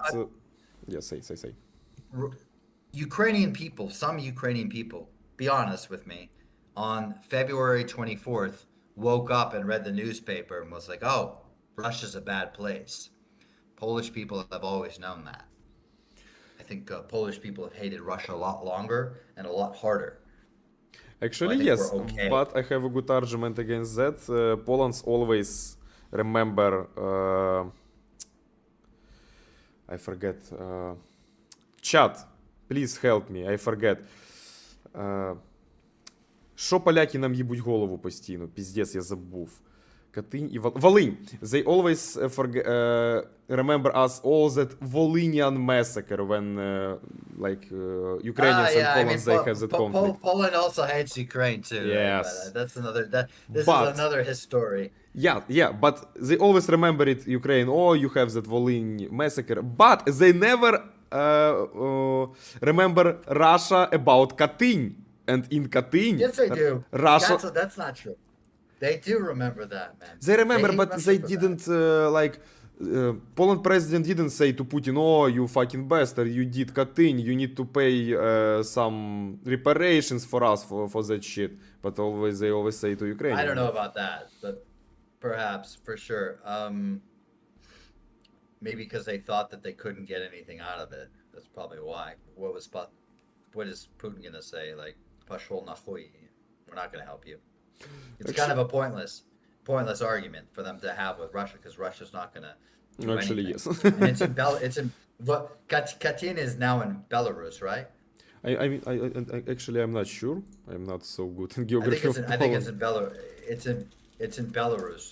yeah, say. Ukrainian people, some Ukrainian people, be honest with me, on February 24th, woke up and read the newspaper and was like, oh, Russia's a bad place. Polish people have always known that. I think Polish people have hated Russia a lot longer and a lot harder. Actually, think yes, we're okay. but I have a good argument against that. Poland's always remember. I forget. Chat, please help me. I forget. Що поляки нам їбуть голову постійно? Піздець, я забув. Катинь і Волинь. They always remember us all that Volhynian massacre when Ukrainians and Poland they have that conflict. Poland also hates Ukraine too. Yes. Right? That's another. This But- is another history. Yeah, but they always remember it, Ukraine, oh, you have that Volhynian massacre, but they never remember Russia about Katyn. And in Katyn, Yes, they do. Russia... That's not true. They do remember that, man. They remember, hate but Russia they for didn't, Poland president didn't say to Putin, oh, you fucking bastard, you did Katyn, you need to pay some reparations for us for that shit. But they always say to Ukraine. I don't know about that, but perhaps, for sure. Maybe because they thought that they couldn't get anything out of it. That's probably why. What is Putin gonna say? Like, pashol nahuy, we're not gonna help you. It's kind of a pointless argument for them to have with Russia, because Russia's not gonna do Actually, anything. yes. And it's in Katyn is now in Belarus, right? I mean, actually, I'm not sure. I'm not so good in I geography think of I think it's Poland. in Belarus. It's in Belarus,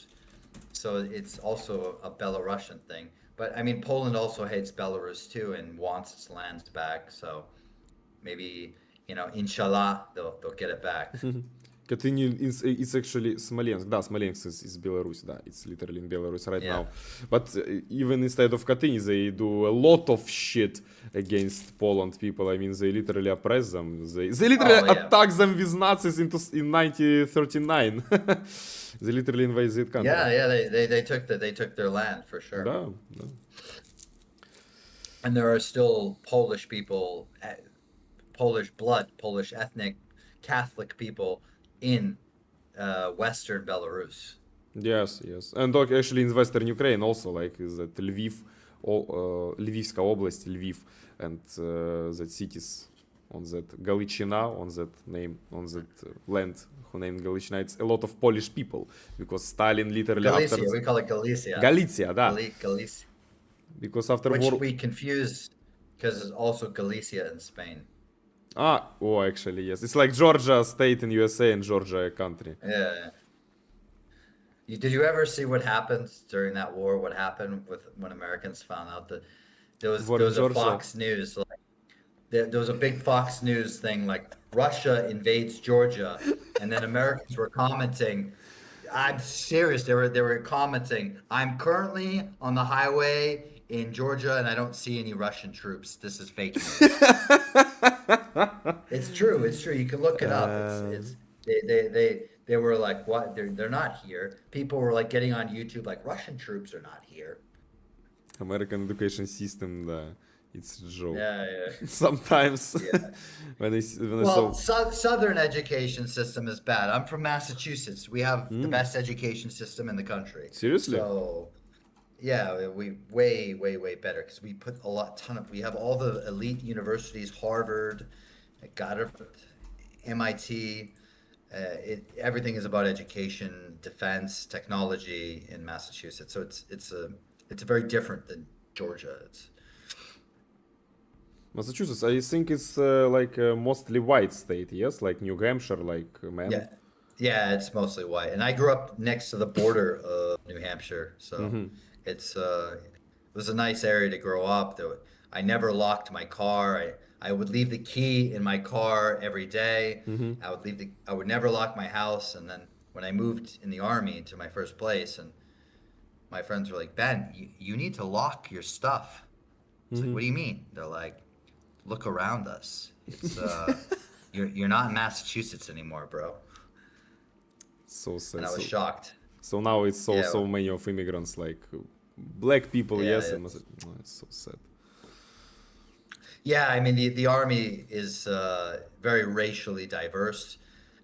so it's also a Belarusian thing. But I mean, Poland also hates Belarus too and wants its lands back. So maybe, inshallah, they'll get it back. Katyn is actually Smolensk. Да, Smolensk is Belarus. Да, it's literally in Belarus right Yeah. now. But even instead of Katyn, they do a lot of shit against Poland people. I mean, they literally oppress them. They literally Oh, yeah. attack them with Nazis in 1939. They literally invaded country. Yeah, they took their land for sure. Да, да. And there are still Polish people, Polish blood, Polish ethnic Catholic people in Western Belarus. Yes. And actually in Western Ukraine also, like is that Lviv, Lvivska oblast, Lviv, and that cities on that Galiciana, on that land who named Galiciana, it's a lot of Polish people, because Stalin literally Galicia, after... we call it Galicia. Galicia, да. Galicia. Because after which war... we confuse because it's also Galicia in Spain. Oh, actually, yes. It's like Georgia state in USA and Georgia country. Yeah. Did you ever see what happened during that war? What happened with when Americans found out that War there in was a Georgia. Fox News, like there was a big Fox News thing like Russia invades Georgia, and then Americans were commenting. I'm serious. They were commenting. I'm currently on the highway in Georgia, and I don't see any Russian troops. This is fake news. It's true. It's true. You can look it up. It's they were like, what? They're not here. People were like getting on YouTube like Russian troops are not here. American education system, да. It's a joke. Yeah. Sometimes. Yeah. when I Well, saw... Southern education system is bad. I'm from Massachusetts. We have the best education system in the country. Seriously? So, yeah, we way better because we put we have all the elite universities, Harvard, Goddard, MIT. Everything is about education, defense, technology in Massachusetts. So it's very different than Georgia. Massachusetts, I think it's like a mostly white state, yes? Like New Hampshire, like Maine. Yeah, it's mostly white. And I grew up next to the border of New Hampshire, so it was a nice area to grow up. I never locked my car. I would leave the key in my car every day. I would never lock my house. And then when I moved in the Army to my first place, and my friends were like, Ben, you need to lock your stuff. It's like, what do you mean? They're like, look around us. It's you're not in Massachusetts anymore, bro. So sad. And I was shocked. So now it's so many of immigrants, like black people, yes. It's so sad. Yeah, I mean the Army is very racially diverse,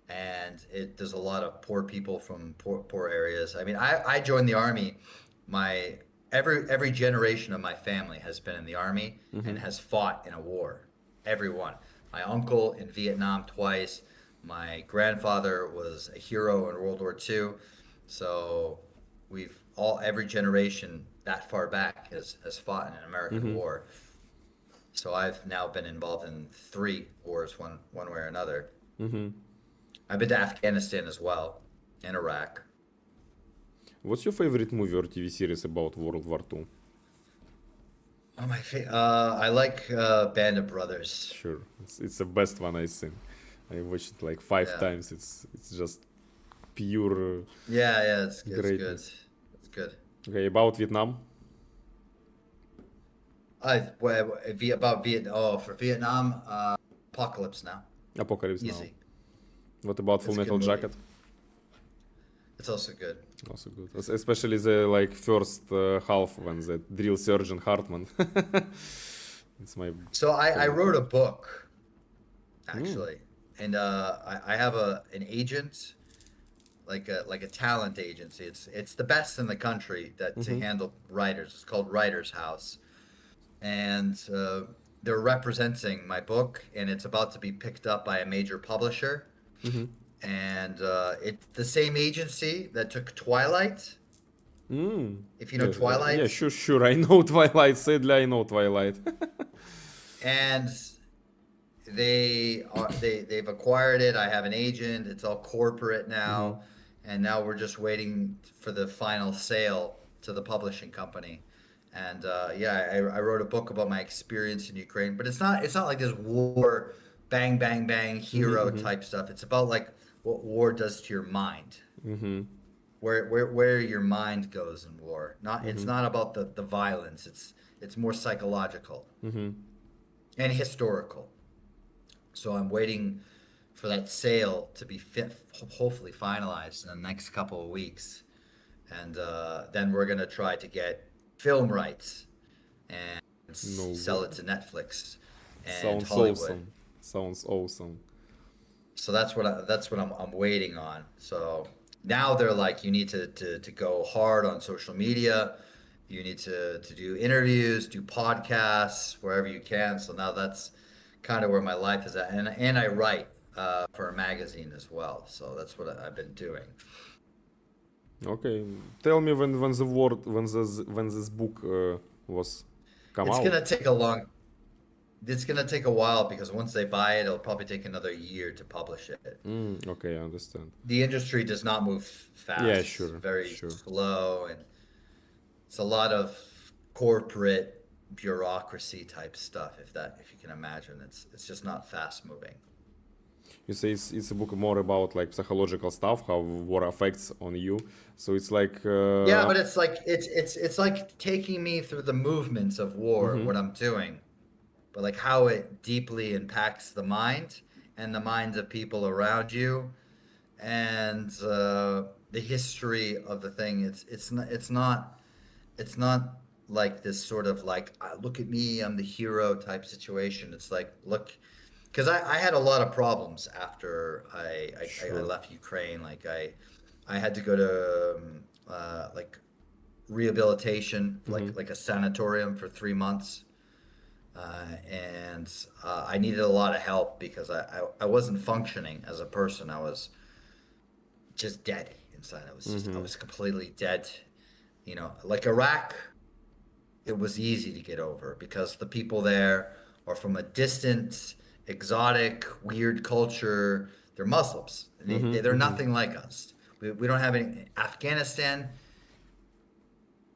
and there's a lot of poor people from poor areas. I mean, I joined the Army. Every generation of my family has been in the Army and has fought in a war. Everyone. My uncle in Vietnam twice. My grandfather was a hero in World War II. So every generation that far back has fought in an American war. So I've now been involved in 3 wars, one way or another. I've been to Afghanistan as well, and Iraq. What's your favorite movie or TV series about World War II? Oh, I like Band of Brothers. Sure, it's the best one I've seen. I watched it like 5 times. It's just pure. Yeah, it's good. Greatness. It's good. Okay, about Vietnam. For Vietnam, Apocalypse Now. Apocalypse Easy. Now. What about Full Metal Jacket? It's also good. Also good, especially the like first half when the drill sergeant Hartman. It's my. So I wrote a book, actually, and I have an agent, like a talent agency. It's the best in the country to handle writers. It's called Writers House, and they're representing my book, and it's about to be picked up by a major publisher. And it's the same agency that took Twilight. If you know Twilight. Yeah, sure. I know Twilight. Sadly, I know Twilight. And they've acquired it. I have an agent. It's all corporate now, and now we're just waiting for the final sale to the publishing company. And I wrote a book about my experience in Ukraine, but it's not like this war, bang bang bang hero type stuff. It's about like what war does to your mind, where your mind goes in war. It's not about the violence. It's more psychological and historical. So I'm waiting for that sale to be hopefully finalized in the next couple of weeks, and then we're gonna try to get film rights and sell it to Netflix and Hollywood. Sounds awesome. So that's what I'm waiting on. So now they're like, you need to go hard on social media. You need to do interviews, do podcasts wherever you can. So now that's kind of where my life is at, and I write for a magazine as well. So that's what I've been doing. Okay, tell me when this book was come It's out? gonna take a long. It's gonna take a while because once they buy it, it'll probably take another year to publish it. Okay, I understand. The industry does not move fast. Yeah, It's sure, very sure. slow, and it's a lot of corporate bureaucracy type stuff. If you can imagine, it's just not fast moving. You say it's a book more about like psychological stuff, how war affects on you. So it's like Yeah, but it's like it's like taking me through the movements of war, what I'm doing, but like how it deeply impacts the mind and the minds of people around you, and the history of the thing. It's not like this sort of like look at me, I'm the hero type situation. It's like look, because I had a lot of problems after I Sure. left Ukraine. Like I had to go to like rehabilitation, like a sanatorium for 3 months, and I needed a lot of help because I wasn't functioning as a person. I was just dead inside. I was completely dead. You know, like Iraq, it was easy to get over because the people there are from a distant, exotic, weird culture. They're Muslims. They're nothing like us. We don't have any. Afghanistan,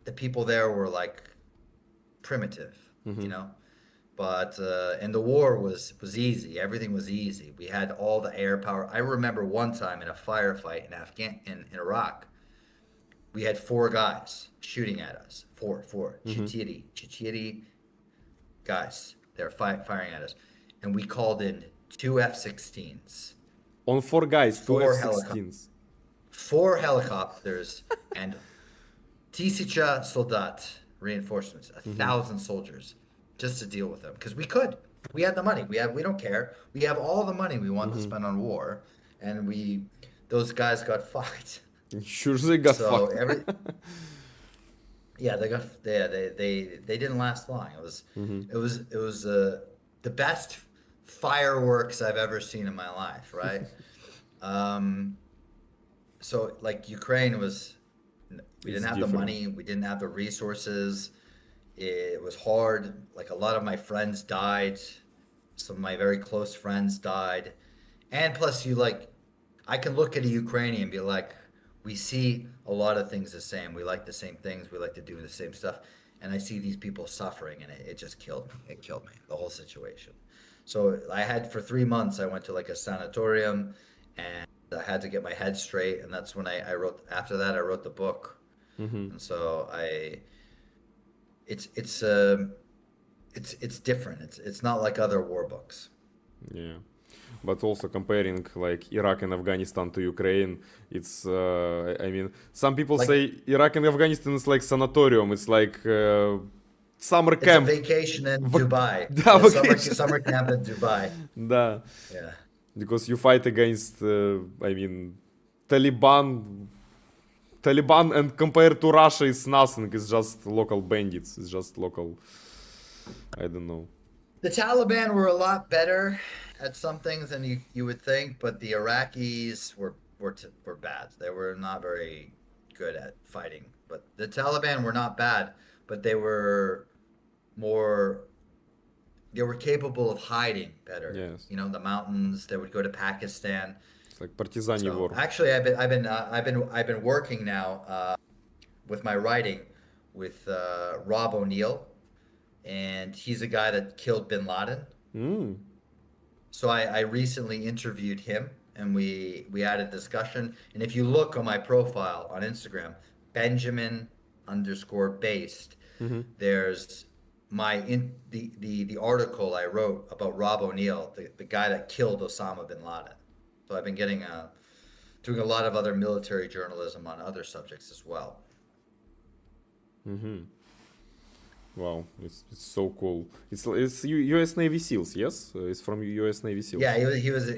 the people there were like primitive, you know. But and the war was easy. Everything was easy. We had all the air power. I remember one time in a firefight in Iraq, we had 4 guys shooting at us. Four, Chitiri guys. They're firing at us, and we called in 2 F-16s, on 4 guys, 2 4 F-16s. 4 helicopters, and Tisica Soldat reinforcements, 1,000 soldiers, just to deal with them because we could. We had the money. We don't care. We have all the money we want to spend on war, and those guys got fucked. Sure, they got So fucked. they didn't last long. It was the best fireworks I've ever seen in my life, right? So like Ukraine was, we didn't have the money, we didn't have the resources. It was hard. Like a lot of my friends died. Some of my very close friends died. And plus I can look at a Ukrainian and be like, we see a lot of things the same. We like the same things. We like to do the same stuff. And I see these people suffering, and it just killed me. It killed me, the whole situation. So for 3 months, I went to like a sanatorium, and I had to get my head straight. And that's when I wrote, after that, I wrote the book. And so it's different. It's not like other war books. Yeah. But also comparing like Iraq and Afghanistan to Ukraine, it's I mean, some people say Iraq and Afghanistan is like sanatorium. It's like summer camp. It's a vacation in Dubai. Да, vacation. Summer camp in Dubai. Да. Yeah. Because you fight against, I mean, Taliban, and compared to Russia, it's nothing. It's just local bandits. It's just local, I don't know. The Taliban were a lot better at some things than you would think, but the Iraqis were bad. They were not very good at fighting. But the Taliban were not bad, but they were capable of hiding better. Yes. You know, the mountains. They would go to Pakistan. It's like partisan war. Actually, I've been working now with my writing with Rob O'Neill, and he's a guy that killed bin Laden. So I recently interviewed him, and we had a discussion. And if you look on my profile on Instagram, Benjamin_based, there's the article I wrote about Rob O'Neill, the guy that killed Osama bin Laden. So I've been doing a lot of other military journalism on other subjects as well. Wow, it's so cool. It's U.S. Navy SEALs, yes? It's from U.S. Navy SEALs. Yeah, he was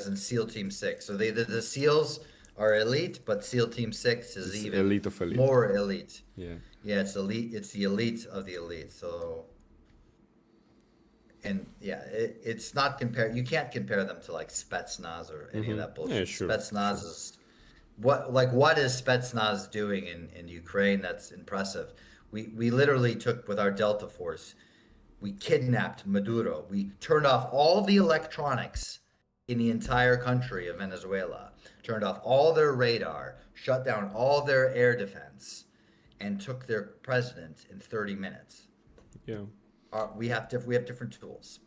in SEAL Team 6. So the SEALs are elite, but SEAL Team 6 is even elite of elite. more elite. Yeah. Yeah, it's elite. It's the elite of the elite. So, and yeah, it's not compare. You can't compare them to like Spetsnaz or any of that bullshit. Yeah, sure. Spetsnaz is what is Spetsnaz doing in Ukraine? That's impressive. We literally took with our Delta Force, we kidnapped Maduro. We turned off all the electronics in the entire country of Venezuela, turned off all their radar, shut down all their air defense, and took their president in 30 minutes. Yeah. We have different tools.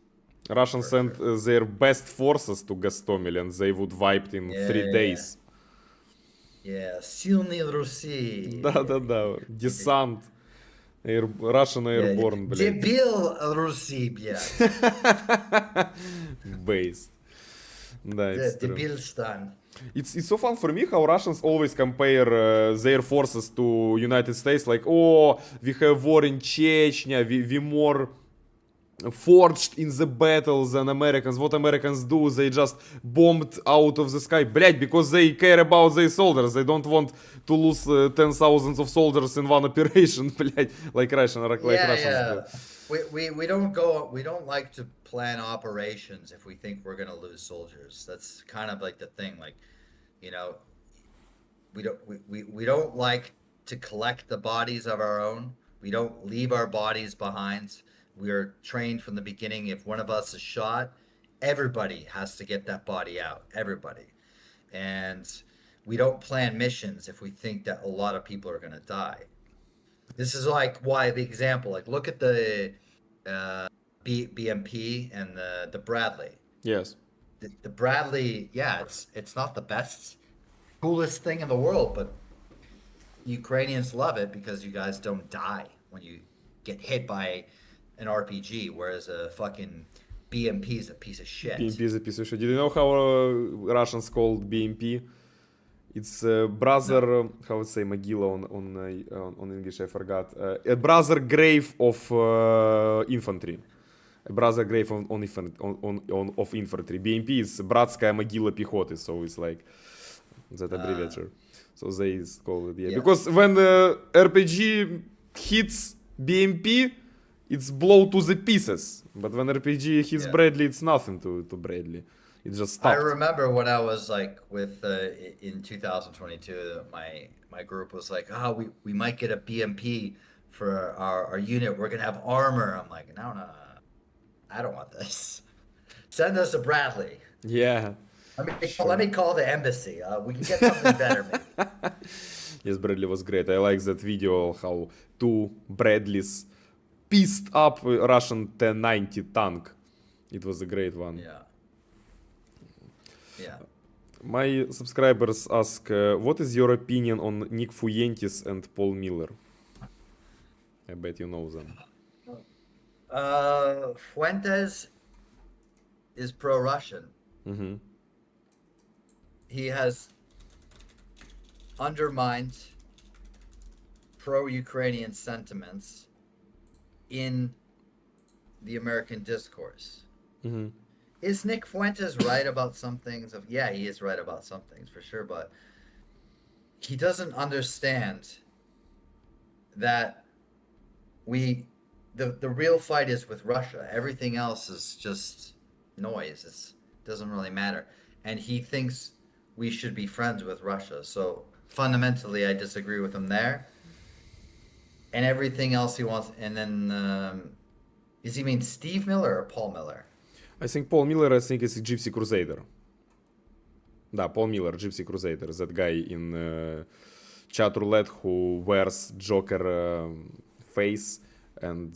Russians sent their best forces to Gostomel and they would wiped in 3 days. Yeah, сильные Руси. Да-да-да, десант. Russian Airborne, блядь. Дебил Руси, блядь. Based. Да, it's true. Дебильстан. It's so fun for me how Russians always compare their forces to United States, like, oh, we have war in Chechnya, we more forged in the battle than Americans. What Americans do, they just bombed out of the sky. Блять, because they care about their soldiers. They don't want to lose 10,000 of soldiers in one operation, блять, like Russians do. We don't like to plan operations if we think we're gonna lose soldiers. That's kind of like the thing, like, you know, we don't like to collect the bodies of our own. We don't leave our bodies behind. We are trained from the beginning. If one of us is shot, everybody has to get that body out. Everybody. And we don't plan missions if we think that a lot of people are going to die. This is like why the example, like look at the BMP and the Bradley. Yes. The Bradley, yeah, it's not the best, coolest thing in the world, but Ukrainians love it because you guys don't die when you get hit by an RPG, whereas a fucking BMP is a piece of shit. BMP is a piece of shit. Did you know how Russians called BMP? It's brother, how would say Могила on English, I forgot. A brother grave of infantry. A brother grave of infantry. BMP is братская могила пехоты, so it's like that abbreviature. So they call it, yeah. Because when the RPG hits BMP, it's blown to the pieces. But when RPG hits Bradley, it's nothing to Bradley. It just stopped. I remember when I was like with in 2022, my group was like, oh, we might get a BMP for our unit. We're gonna have armor. I'm like, no, I don't want this. Send us a Bradley. Yeah. Let me call the embassy. We can get something better, maybe. Yes, Bradley was great. I like that video how 2 Bradleys pieced up Russian 1090 tank. It was a great one. Yeah. My subscribers ask, what is your opinion on Nick Fuentes and Paul Miller? I bet you know them. Fuentes is pro-Russian. Mm-hmm. He has undermined pro-Ukrainian sentiments in the American discourse. Mm-hmm. Is Nick Fuentes right about some things? Yeah, he is right about some things for sure, but he doesn't understand that the real fight is with Russia. Everything else is just noise. It doesn't really matter. And he thinks we should be friends with Russia. So fundamentally, I disagree with him there. And everything else he wants. And then, does he mean Steve Miller or Paul Miller? I think Paul Miller, I think is a Gypsy Crusader. Да, Paul Miller, Gypsy Crusader. That guy in chat roulette who wears Joker face and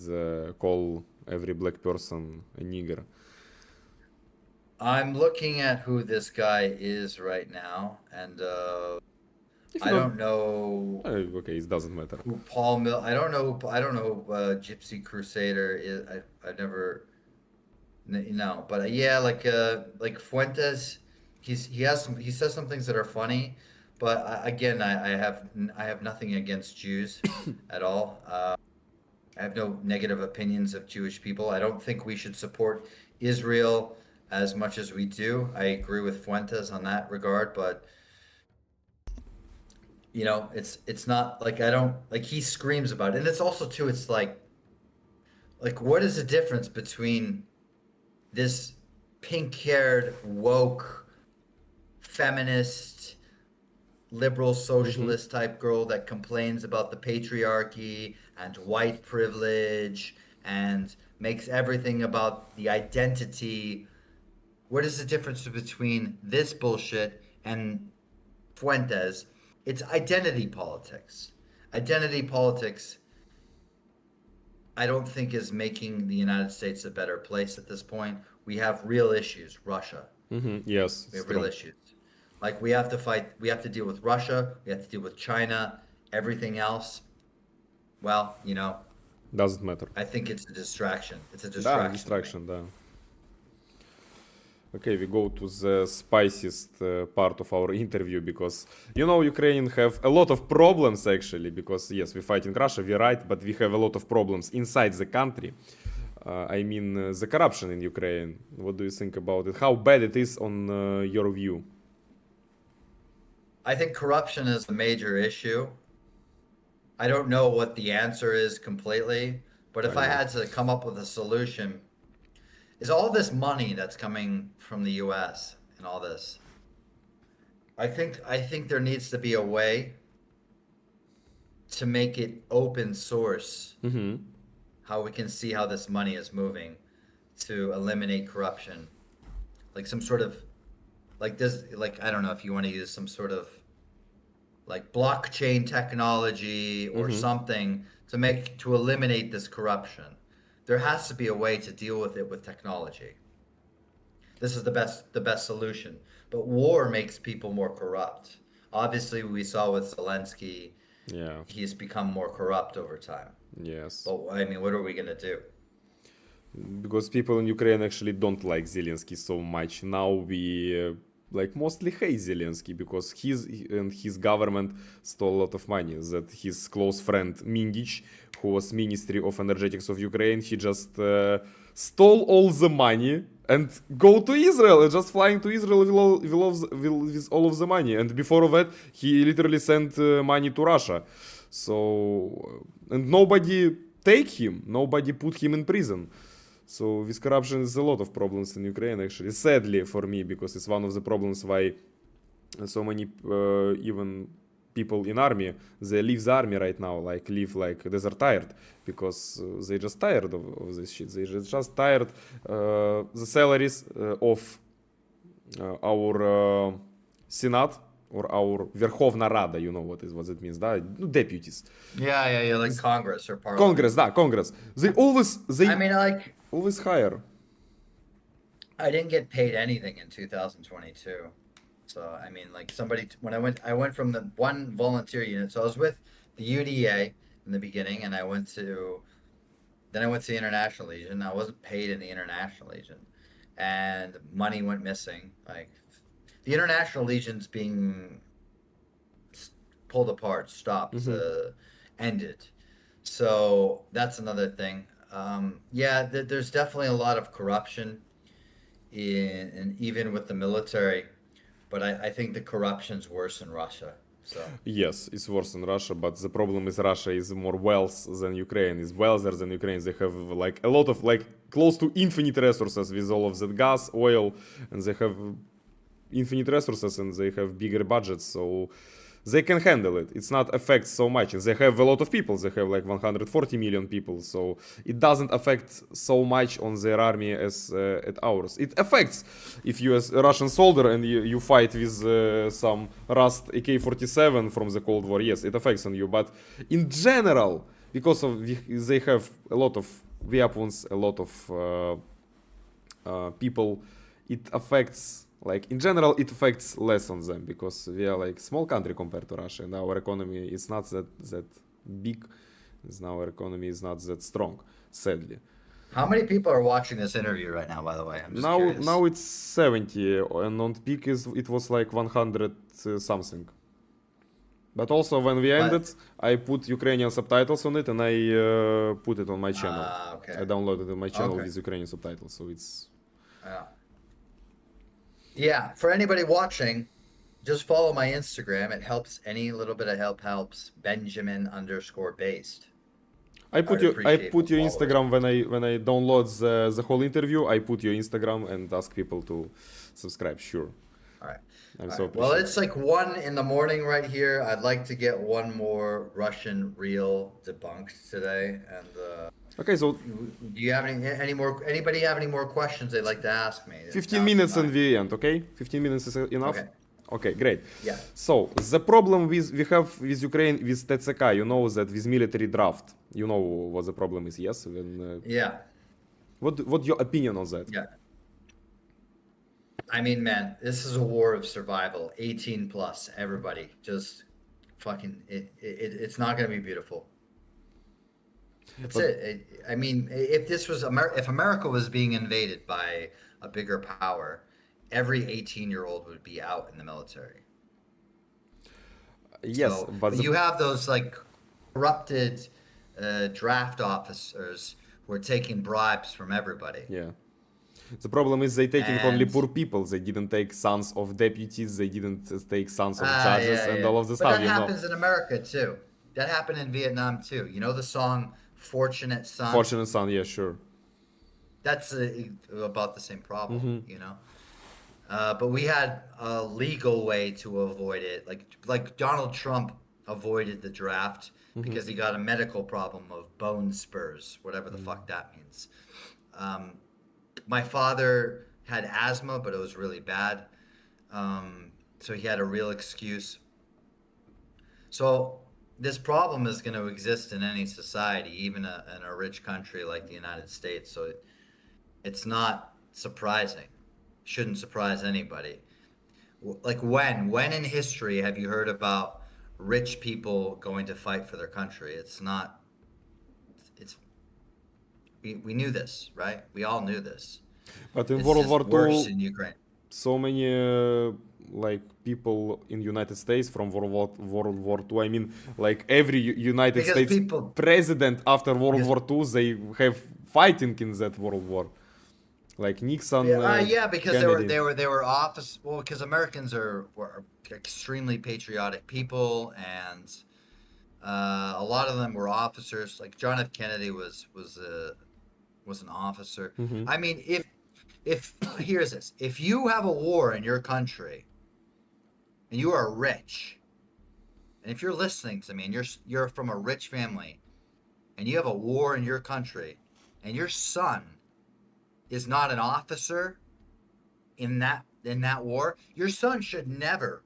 call every black person a nigger. I'm looking at who this guy is right now, and I don't know. Okay, it doesn't matter. Who Paul Mill? I don't know who Gypsy Crusader is. I've never. No, but yeah, like Fuentes, he says some things that are funny, but again, I have nothing against Jews at all. I have no negative opinions of Jewish people. I don't think we should support Israel as much as we do. I agree with Fuentes on that regard, but you know, it's not like I don't like he screams about it. And it's also too, it's like what is the difference between this pink-haired, woke, feminist, liberal socialist type girl that complains about the patriarchy and white privilege and makes everything about the identity. What is the difference between this bullshit and Fuentes? It's identity politics. Identity politics, I don't think, is making the United States a better place at this point. We have real issues. Russia. Yes. We have real issues. Like, we have to fight, we have to deal with Russia, we have to deal with China, everything else. Well, you know, Doesn't matter. I think it's a distraction. It's a Да, distraction. distraction, да. Okay, we go to the spiciest part of our interview because, you know, Ukraine have a lot of problems actually because, yes, we fight in Russia, we're right, but we have a lot of problems inside the country. I mean, the corruption in Ukraine. What do you think about it? How bad it is on your view? I think corruption is a major issue. I don't know what the answer is completely, but if I had to come up with a solution, is all this money that's coming from the US and all this. I think there needs to be a way to make it open source. How we can see how this money is moving to eliminate corruption. Like some sort of like this, like I don't know if you want to use some sort of like blockchain technology or something to eliminate this corruption. There has to be a way to deal with it with technology. This is the best solution. But war makes people more corrupt. Obviously, we saw with Zelensky, he's become more corrupt over time. Yes. But I mean, what are we gonna do? Because people in Ukraine actually don't like Zelensky so much. Now we like mostly hate Zelensky because his government stole a lot of money. That his close friend Mindich, who was Ministry of Energetics of Ukraine, he just stole all the money and go to Israel and just flying to Israel with all of the money. And before that, he literally sent money to Russia. So, and nobody take him, nobody put him in prison. So with corruption is a lot of problems in Ukraine actually, sadly for me, because it's one of the problems why so many even people in army, they leave the army right now, like desert tired, because they just tired of this shit. They just tired the salaries of our Senate or our Верховна Рада, you know what it means, да? Deputies. Yeah, like Congress or Parliament. Congress. They I mean, like, always hire. I didn't get paid anything in 2022. So, I mean, like when I went from the one volunteer unit. So I was with the UDA in the beginning and then I went to the International Legion. I wasn't paid in the International Legion and money went missing. Like the International Legion's being pulled apart, stopped, ended. So that's another thing. There's definitely a lot of corruption even with the military, but I think the corruption's worse in Russia. So yes, it's worse in Russia, but the problem is Russia is more wealth than Ukraine, is wealthier than Ukraine. They have like a lot of like close to infinite resources with all of that gas, oil, and they have infinite resources and they have bigger budgets, so they can handle it. It's not affect so much. And they have a lot of people. They have like 140 million people. So it doesn't affect so much on their army as at ours. It affects if you as a Russian soldier and you fight with some Rust AK-47 from the Cold War. Yes, it affects on you. But in general, because of they have a lot of weapons, a lot of people, it affects. Like in general, it affects less on them because we are like small country compared to Russia, and our economy is not that big. Our economy is not that strong, sadly. How many people are watching this interview right now? By the way, I'm just curious. Now it's 70, and on peak it was like 100 something. But also when we ended, I put Ukrainian subtitles on it, and I put it on my channel. Okay. I downloaded it on my channel with Ukrainian subtitles, so it's. Yeah, for anybody watching, just follow my Instagram. It helps. Any little bit of help helps. Benjamin_based. I put your Instagram when I download the whole interview. I put your Instagram and ask people to subscribe. Sure. All right. I'm All so right. Well, appreciative. it's like 1 in the morning right here. I'd like to get one more Russian reel debunked today. And Okay, so do you have any more? Anybody have any more questions they'd like to ask me? 15 Now's the minutes and time. we end, okay? 15 minutes is enough? Okay. Okay, great. Yeah. So, the problem we have with Ukraine with TCK, you know that with military draft, you know what the problem is, yes? Yeah. What your opinion on that? Yeah. I mean, man, this is a war of survival. 18 plus, everybody. Just fucking it's not gonna be beautiful. That's But- it. I mean, if this was if America was being invaded by a bigger power, every 18-year-old would be out in the military. Yes, So, but you have those like corrupted draft officers who are taking bribes from everybody. yeah. The problem is they taking only And- poor people. They didn't take sons of deputies. They didn't take sons of Ah, judges yeah, and yeah. all of the But stuff. that You know, happens in America too. That happened in Vietnam too. You know the song "Fortunate Son"? fortunate son. Yeah, sure. That's about the same problem, Mm-hmm. you know. But we had a legal way to avoid it. Like Donald Trump avoided the draft Mm-hmm. because he got a medical problem of bone spurs, whatever the fuck that means. My father had asthma, but it was really bad. So he had a real excuse. So this problem is going to exist in any society, even in a rich country like the United States. So it's not surprising. Shouldn't surprise anybody. Like when in history have you heard about rich people going to fight for their country? It's not. We knew this, right? We all knew this. But in It's World just War worse II, in Ukraine. so many like people in United States from World War II. I mean, like every United Because States people- president after World Because- War II, they have fighting in that World War. Like Nixon. Yeah, because Kennedy. they were office. Well, because Americans were extremely patriotic people, and a lot of them were officers. Like John F. Kennedy was an officer. Mhm. I mean, if here's this: if you have a war in your country, and you are rich, and if you're listening to me, and you're from a rich family, and you have a war in your country, and your son is not an officer in that war, your son should never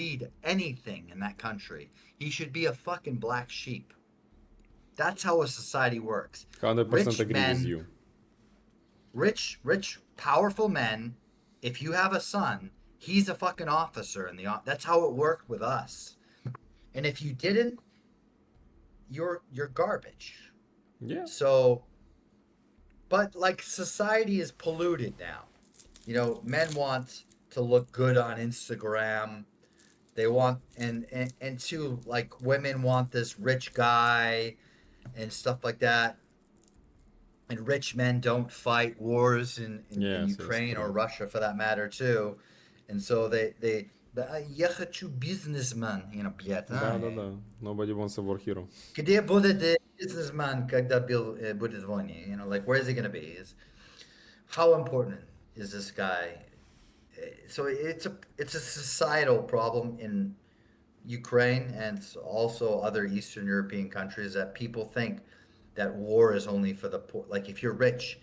lead anything in that country. He should be a fucking black sheep. That's how a society works. 100% Rich agree men- with you. Rich, powerful men. If you have a son, he's a fucking officer in that's how it worked with us. And if you didn't, you're garbage. Yeah. So, but like society is polluted now. You know, men want to look good on Instagram. They want and too, like women want this rich guy and stuff like that. And rich men don't fight wars in Yes, yes, Ukraine or true. Russia for that matter too. And so я хочу бизнесмен, you know, Да. Nobody wants a war hero. Где будет бизнесмен, когда будет в войне? You know, like where is he going to be? How important is this guy? So it's a societal problem in Ukraine and also other Eastern European countries that people think that war is only for the poor. Like if you're rich,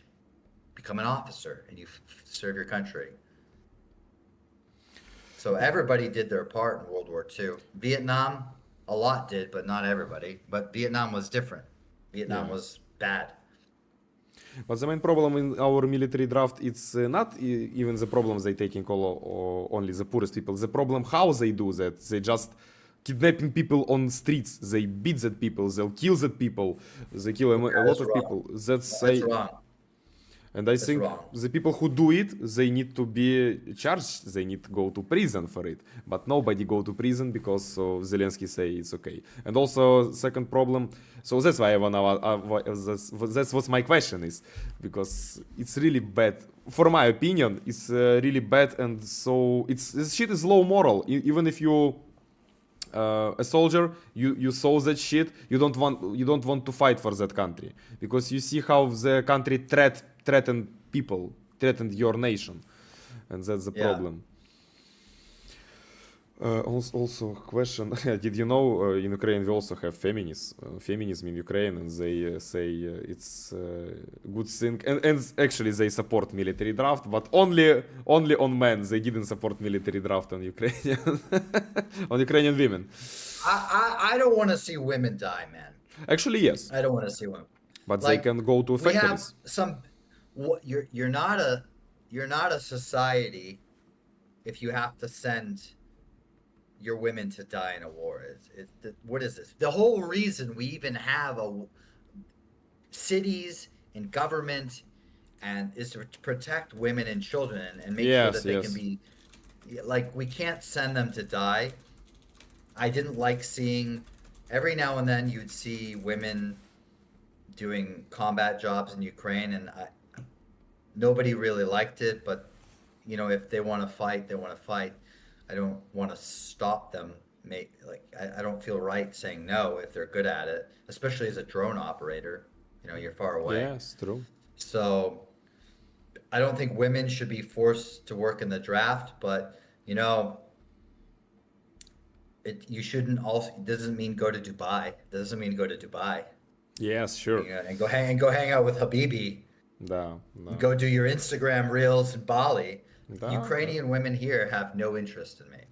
become an officer and you serve your country. So everybody did their part in World War II. Vietnam, a lot did, but not everybody. But Vietnam was different. Vietnam Yeah. was bad. But the main problem in our military draft, it's not even the problems they taking only the poorest people. The problem how they do that. They just kidnapping people on streets. They beat that people. They'll kill that people. They kill a lot that's of wrong. people. That's wrong. And I think wrong. the people who do it, they need to be charged. They need to go to prison for it. But nobody go to prison because Zelensky say it's okay. And also second problem. So that's why I wanna. That's what my question is, because it's really bad. For my opinion, it's really bad, and so this shit is low moral. Even if you a soldier, you saw that shit. You don't want to fight for that country because you see how the country threatened people, threatened your nation, and that's the Yeah. problem. Also, question: Did you know in Ukraine we also have feminism in Ukraine, and they say it's good thing, and actually they support military draft, but only on men. They didn't support military draft on Ukrainian on Ukrainian women. I don't want to see women die, man. Actually, yes, I don't want to see women. but they can go to We have factories. some. You're not a society if you have to send your women to die in a war. What is this? The whole reason we even have cities and government and is to protect women and children and make sure that they can be, like, we can't send them to die. I didn't like seeing, every now and then you'd see women doing combat jobs in Ukraine, and nobody really liked it, but you know, if they want to fight, they want to fight. I don't want to stop them. I don't feel right saying no if they're good at it, especially as a drone operator. You know, you're far away. Yes, true. So I don't think women should be forced to work in the draft, but you know, you shouldn't also, it doesn't mean go to Dubai. It doesn't mean go to Dubai. Yes, sure. And go hang out with Habibi. Да. Go do your Instagram reels in Bali. Да. Ukrainian women here have no interest in me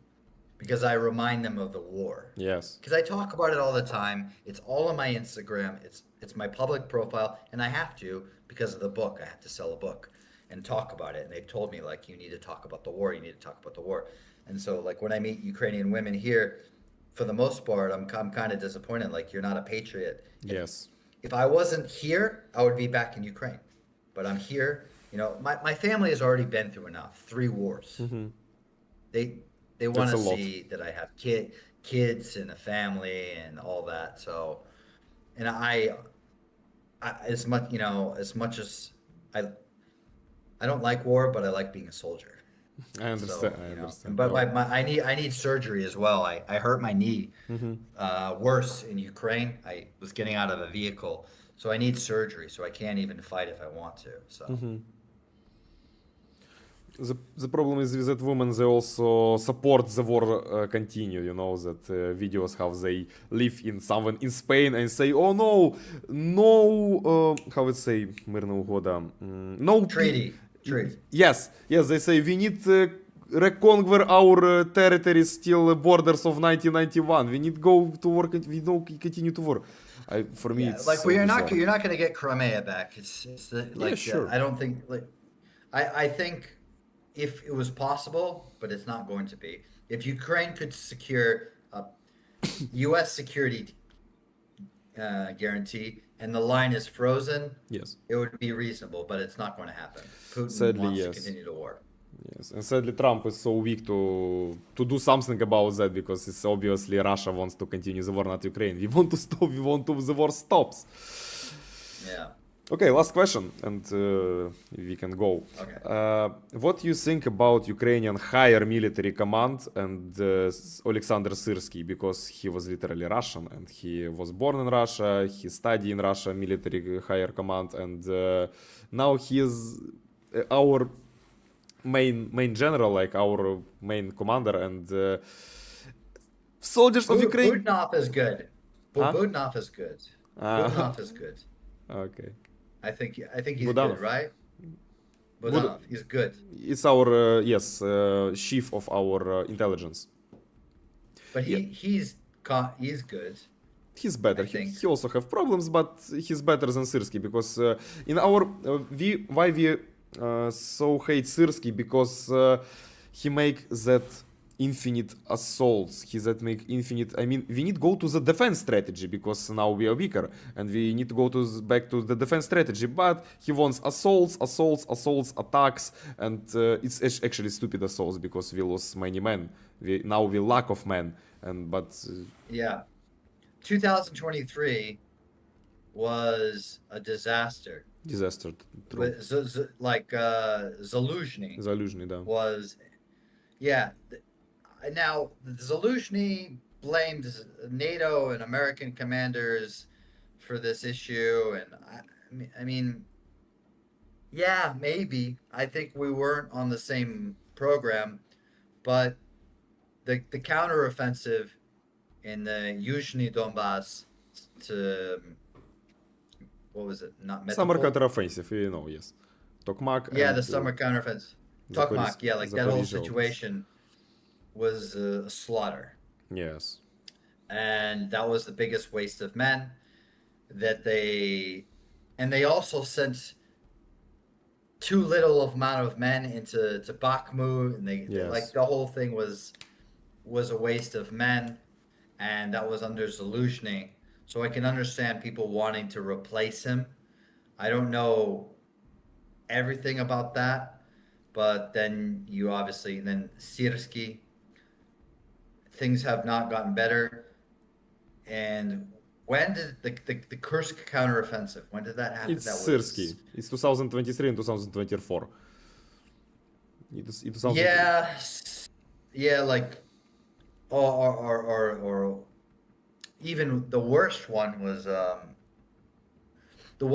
because I remind them of the war. Yes. Because I talk about it all the time. It's all on my Instagram. It's my public profile, and I have to because of the book. I have to sell a book and talk about it. And they've told me, like, you need to talk about the war. You need to talk about the war. And so, like, when I meet Ukrainian women here, for the most part, I'm kind of disappointed. Like, you're not a patriot. Yes. If I wasn't here, I would be back in Ukraine. But I'm here. You know, my family has already been through enough. 3 wars. Mm-hmm. They want to That's a lot. see that I have kids and a family and all that. So, and I as much as I don't like war, but I like being a soldier. I understand. So, I understand. But No. I need surgery as well. I hurt my knee worse in Ukraine. I was getting out of a vehicle, so I need surgery. So I can't even fight if I want to. So. The problem is with that women, they also support the war continue. You know that videos how they live in someone in Spain and say, oh no, how it say, мирна угода, no Treaty. Yes, they say we need reconquer our territories still borders of 1991. We need go to war. We don't continue to war. For me, it's like so you're not bizarre. going to get Crimea back. Like sure. I don't think like I think if it was possible, but it's not going to be. If Ukraine could secure a U.S. security guarantee and the line is frozen, Yes. it would be reasonable, but it's not going to happen. Putin Sadly, wants yes. to continue the war. Yes, and sadly Trump is so weak to do something about that because it's obviously Russia wants to continue the war, not Ukraine. We want to stop. We want to the war stops. Yeah. Okay, last question, and we can go. Okay. What do you think about Ukrainian higher military command and Alexander Syrsky, because he was literally Russian and he was born in Russia, he studied in Russia military higher command, and now he is our main general, like our main commander, and soldiers of Ukraine. Budanov is good. Huh? Budanov is good. Budanov is good. Okay. I think he's Budanov. good, right? Budanov, he's good. It's our chief of our intelligence. But he's good. He's better. He also have problems, but he's better than Syrsky because in our why we so hate Syrsky, because he make that infinite assaults. He that make infinite. I mean, we need to go to the defense strategy because now we are weaker and we need to go back to the defense strategy. But he wants assaults, attacks, and it's actually stupid assaults because we lost many men. We lack of men, yeah, 2023 was a disaster. True. Zaluzhny да. was, yeah. Now, Zaluzhny blamed NATO and American commanders for this issue, and I mean, yeah, maybe. I think we weren't on the same program, but the counteroffensive in the Yuzhny Donbass to what was it? Not Summer Metropol? counteroffensive, you know, yes. Tokmak Yeah, and the summer counteroffensive. Tokmak, yeah, like that whole Zaporizhzhia Oblast. situation was a slaughter. Yes. And that was the biggest waste of men that they also sent too little amount of men into Bakhmut, and they Yes. like the whole thing was a waste of men, and that was under Zaluzhny. So I can understand people wanting to replace him. I don't know everything about that, but then you obviously then Syrskyi. Things have not gotten better. And when did the Kursk counteroffensive? When did that happen? It's That Syrskyi. It's 2023 and 2024. Yeah, like, or even the worst one was the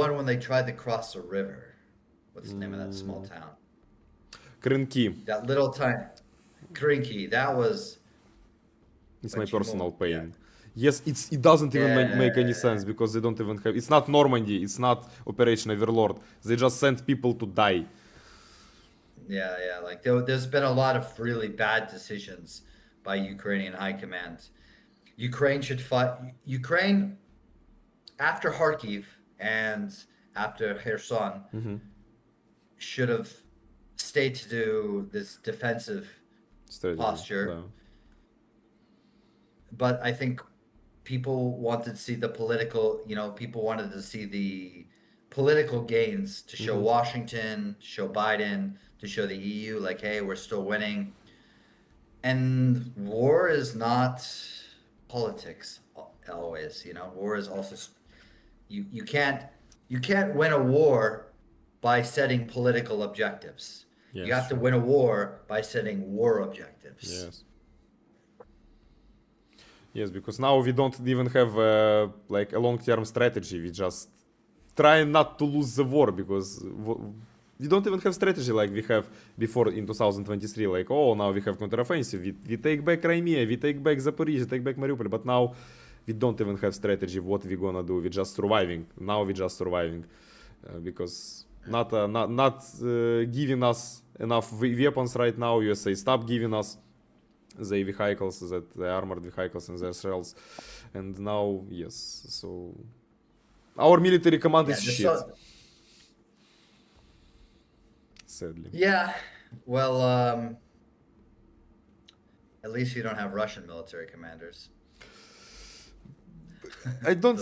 one when they tried to cross the river. What's the name of that small town? Krynki. That little town, Krinky. That was. It's my personal Yeah. pain. Yes, it doesn't even make any sense because they don't even have. It's not Normandy. It's not Operation Overlord. They just sent people to die. Yeah. Like there's been a lot of really bad decisions by Ukrainian high command. Ukraine should fight. Ukraine, after Kharkiv and after Kherson, should have stayed to do this defensive Strategy. posture. Да. But I think people wanted to see the political, people wanted to see the political gains to show Washington, to show Biden, to show the EU, like, hey, we're still winning. And war is not politics always, war is also, you can't win a war by setting political objectives. Yes, You have to win a war by setting war objectives. Yes. Yes, because now we don't even have like a long-term strategy. We just try not to lose the war because we don't even have strategy like we have before in 2023. Like, oh, now we have counteroffensive. We take back Crimea, we take back Zaporizhzhia, take back Mariupol. But now we don't even have strategy. What we gonna do? We're just surviving. Now we're just surviving because not giving us enough weapons right now. USA stop giving us the vehicles, the armored vehicles and their shells, and now yes, so our military command is shit. Sadly. Yeah, well, at least you don't have Russian military commanders. I don't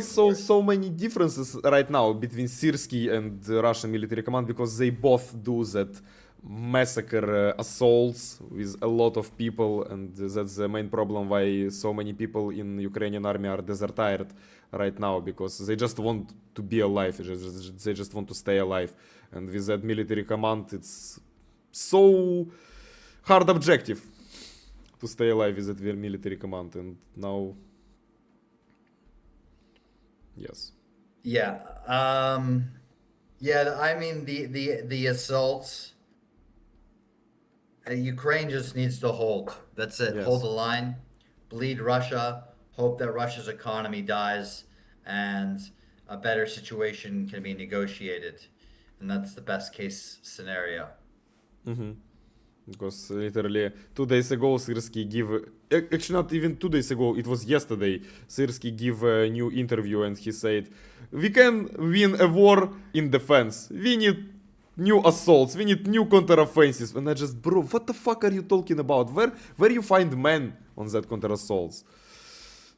saw so many differences right now between Syrskyi and the Russian military command because they both do that massacre assaults with a lot of people, and that's the main problem why so many people in Ukrainian army are deserted right now, because they just want to be alive, they just want to stay alive, and with that military command it's so hard objective to stay alive with that military command, and now yes. I mean the assaults. Ukraine just needs to hold. That's it. Yes. Hold the line, bleed Russia, hope that Russia's economy dies, and a better situation can be negotiated. And that's the best case scenario. Because literally 2 days ago Syrskyi give, actually not even 2 days ago, it was yesterday, Syrskyi give a new interview and he said, we can win a war in defense, we need new assaults, we need new counteroffensives. And I just, bro, what the fuck are you talking about? Where you find men on that counter-assaults?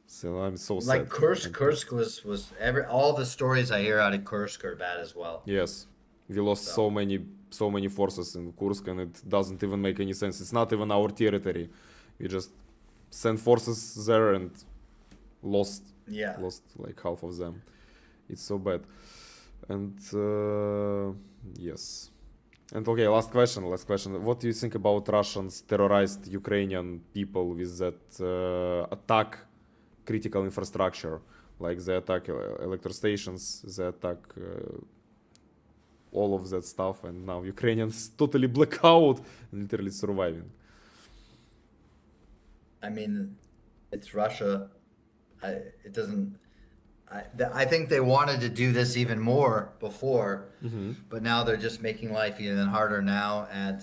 So I'm so sad. Like Kursk was all the stories I hear out of Kursk are bad as well. Yes, we lost so many forces in Kursk, and it doesn't even make any sense. It's not even our territory. We just sent forces there and lost like half of them. It's so bad. And yes. And okay, last question. What do you think about Russians terrorized Ukrainian people with that attack critical infrastructure? Like they attack electro stations, they attack all of that stuff, and now Ukrainians totally black out and literally surviving. I mean, it's Russia. It doesn't. I think they wanted to do this even more before, but now they're just making life even harder now. And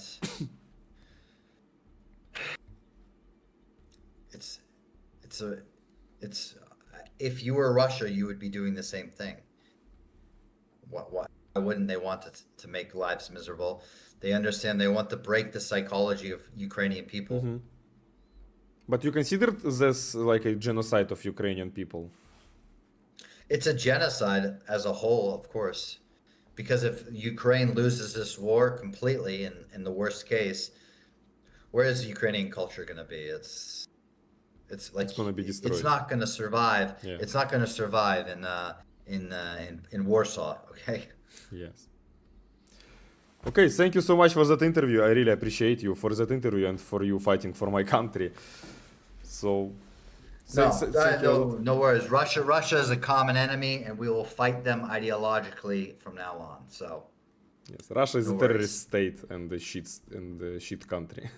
it's it's a it's if you were Russia, you would be doing the same thing. Why wouldn't they want to make lives miserable? They understand they want to break the psychology of Ukrainian people. But you consider this like a genocide of Ukrainian people? It's a genocide as a whole, of course, because if Ukraine loses this war completely, in the worst case, where is Ukrainian culture going to be? It's like It's gonna be destroyed. it's not going to survive. Yeah. It's not going to survive in Warsaw. Okay. Yes. Okay, thank you so much for that interview. I really appreciate you for that interview and for you fighting for my country. So, thank you a lot. No worries. Russia is a common enemy, and we will fight them ideologically from now on. So, Yes, Russia is No a terrorist worries. state and the shit country.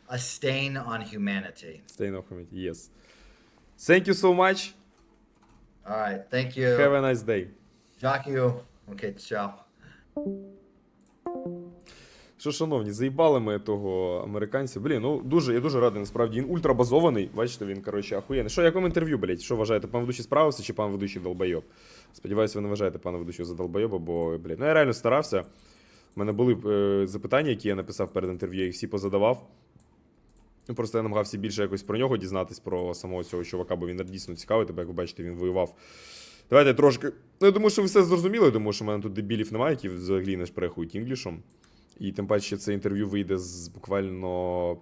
a stain on humanity. Stay no comment. Yes. Thank you so much. All right. Thank you. Have a nice day. Дякую. Okay, ciao. Що, шановні, заїбали ми того американця. Блін, ну я дуже радий, насправді. Він ультрабазований. Бачите, він, коротше, ахуєнний. Що, як вам інтерв'ю, блядь? Що вважаєте, пан ведучий справився чи пан ведучий долбойоб? Сподіваюся, ви не вважаєте пана ведучого за долбойоба, бо, блядь, ну я реально старався. У мене були запитання, які я написав перед інтерв'ю, я їх всі позадавав. Ну, просто я намагався більше якось про нього дізнатись, про самого цього чувака, бо він дійсно цікавий, тебе, як ви бачите, він воював. Давайте трошки. Ну, я думаю, що ви все зрозуміли, я думаю, що в мене тут дебілів немає, які взагалі не шпрехують інглішом. І тим паче це інтерв'ю вийде буквально,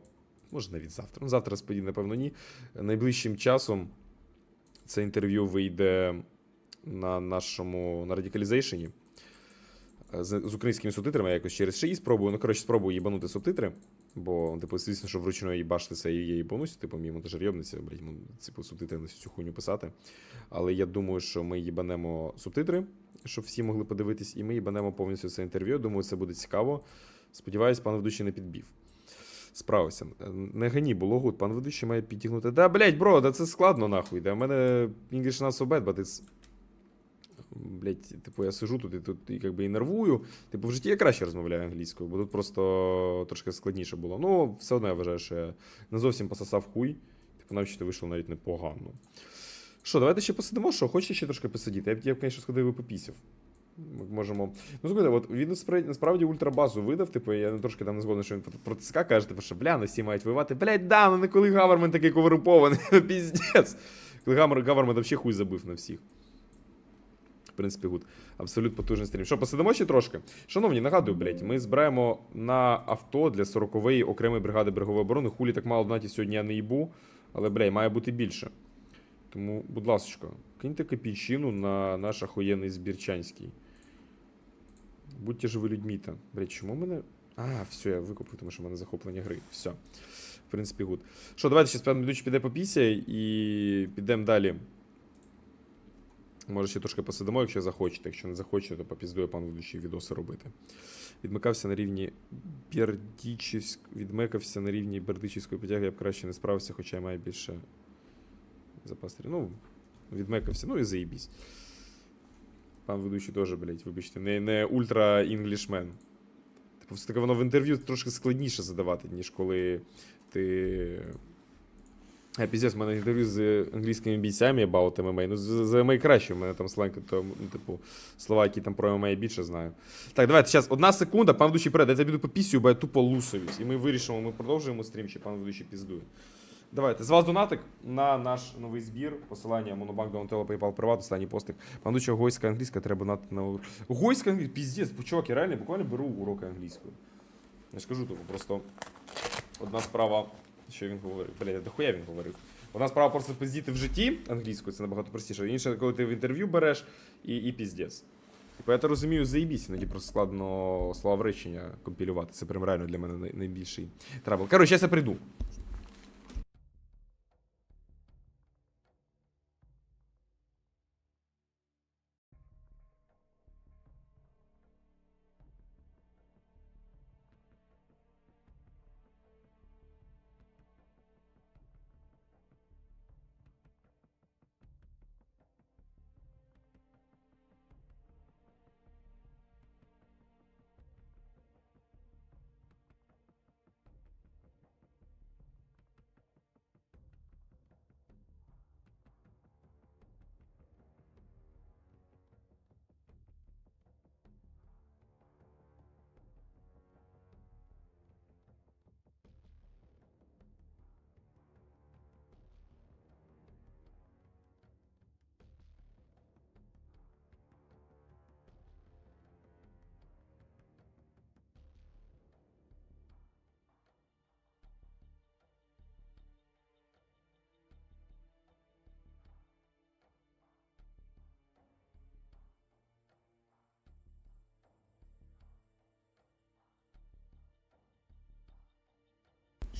може навіть завтра. Ну, завтра, напевно, ні. Найближчим часом це інтерв'ю вийде на на радикалізейшені з українськими субтитрами. Я якось через шиї спробую. Ну, коротше, спробую їбанути субтитри. Бо, типу, звісно, що вручну їбашти це і є їбанусь, типу, мій монтажер йобнеться, блядь, типу, субтитри на всю цю хуйню писати. Але я думаю, що ми їбанемо субтитри, щоб всі могли подивитись, і ми їбанемо повністю це інтерв'ю. Думаю, це буде цікаво. Сподіваюсь, пан ведучий не підбів. Справився. Не гані блогу, пан ведучий має підтягнути. Да, блядь, бро, да це складно, нахуй. Да, в мене English not so bad, but it's... Блять, типу, я сижу тут і якби і нервую. Типу, в житті я краще розмовляю англійською, бо тут просто трошки складніше було. Ну, все одно я вважаю, що я не зовсім пососав хуй. Типу, навіть вийшло навіть непогано. Що, давайте ще посидимо, що? Хочете ще трошки посидіти? Я б, звісно, сходив і попісів. Ми можемо... Ну, слухайте, от він насправді ультрабазу видав, типу, я трошки там не згоден, що він про ТСК каже, типу, що, бля, ну всі мають воювати. Блядь, да, ну не коли гавермент такий корумпований, піздець. Коли гавермент взагалі хуй забив на всіх. В принципі, гуд. Абсолютно потужний стрім. Що, посидимо ще трошки? Шановні, нагадую, блядь, ми збираємо на авто для 40-ї окремої бригади берегової оборони. Хулі так мало донатів сьогодні я не їбу, але, блядь, має бути більше. Тому, будь ласка, киньте копійчину на наш охуєнний збірчанський. Будьте же ви людьми-то. Блядь, чому мене... А, все, я викупив, тому що в мене захоплення гри. Все. В принципі, гуд. Що, давайте ще пан ведучий піде по пісі і підемо далі. Може ще трошки посидимо, якщо захочете. Якщо не захочете, то попіздує пан ведучий відоси робити. Відмикався на рівні бердичівської потяги, я б краще не справився, хоча я маю більше запас. Ну, відмикався, ну і заїбісь. Пан ведучий теж, блядь, вибачте, не ультра-інглішмен. Типу, все-таки воно в інтерв'ю трошки складніше задавати, ніж коли ти... Піздець, в мене інтерв'ю з англійськими бійцями about MMA. Ну, з MMA краще, в мене там сленки, то, ну, типу, слова, які там про MMA більше знаю. Так, давайте, зараз, 1 секунда, пан ведучий перед, я піду по пісю, бо я тупо лусовісь. І ми вирішимо, ми продовжуємо стрім, чи пан ведучий піздує. Давайте, з вас донатик на наш новий збір, посилання Монобанк, Донателло, PayPal, Приват, останній постик. Пан ведучий, гойська англійська, треба донатити на... Гойська англійська, піздець, чувак, я реально буквально беру уроки англійської. Я ж кажу тобі, просто одна справа, що він говорив. Блядь, дохуя він говорив. Одна справа просто пиздіти в житті англійською, це набагато простіше. Інше, коли ти в інтерв'ю береш і піздець. Типу, я то розумію, заєбісь, іноді просто складно слова в речення компілювати. Це прям реально для мене найбільший трабл. Коротше, зараз я прийду.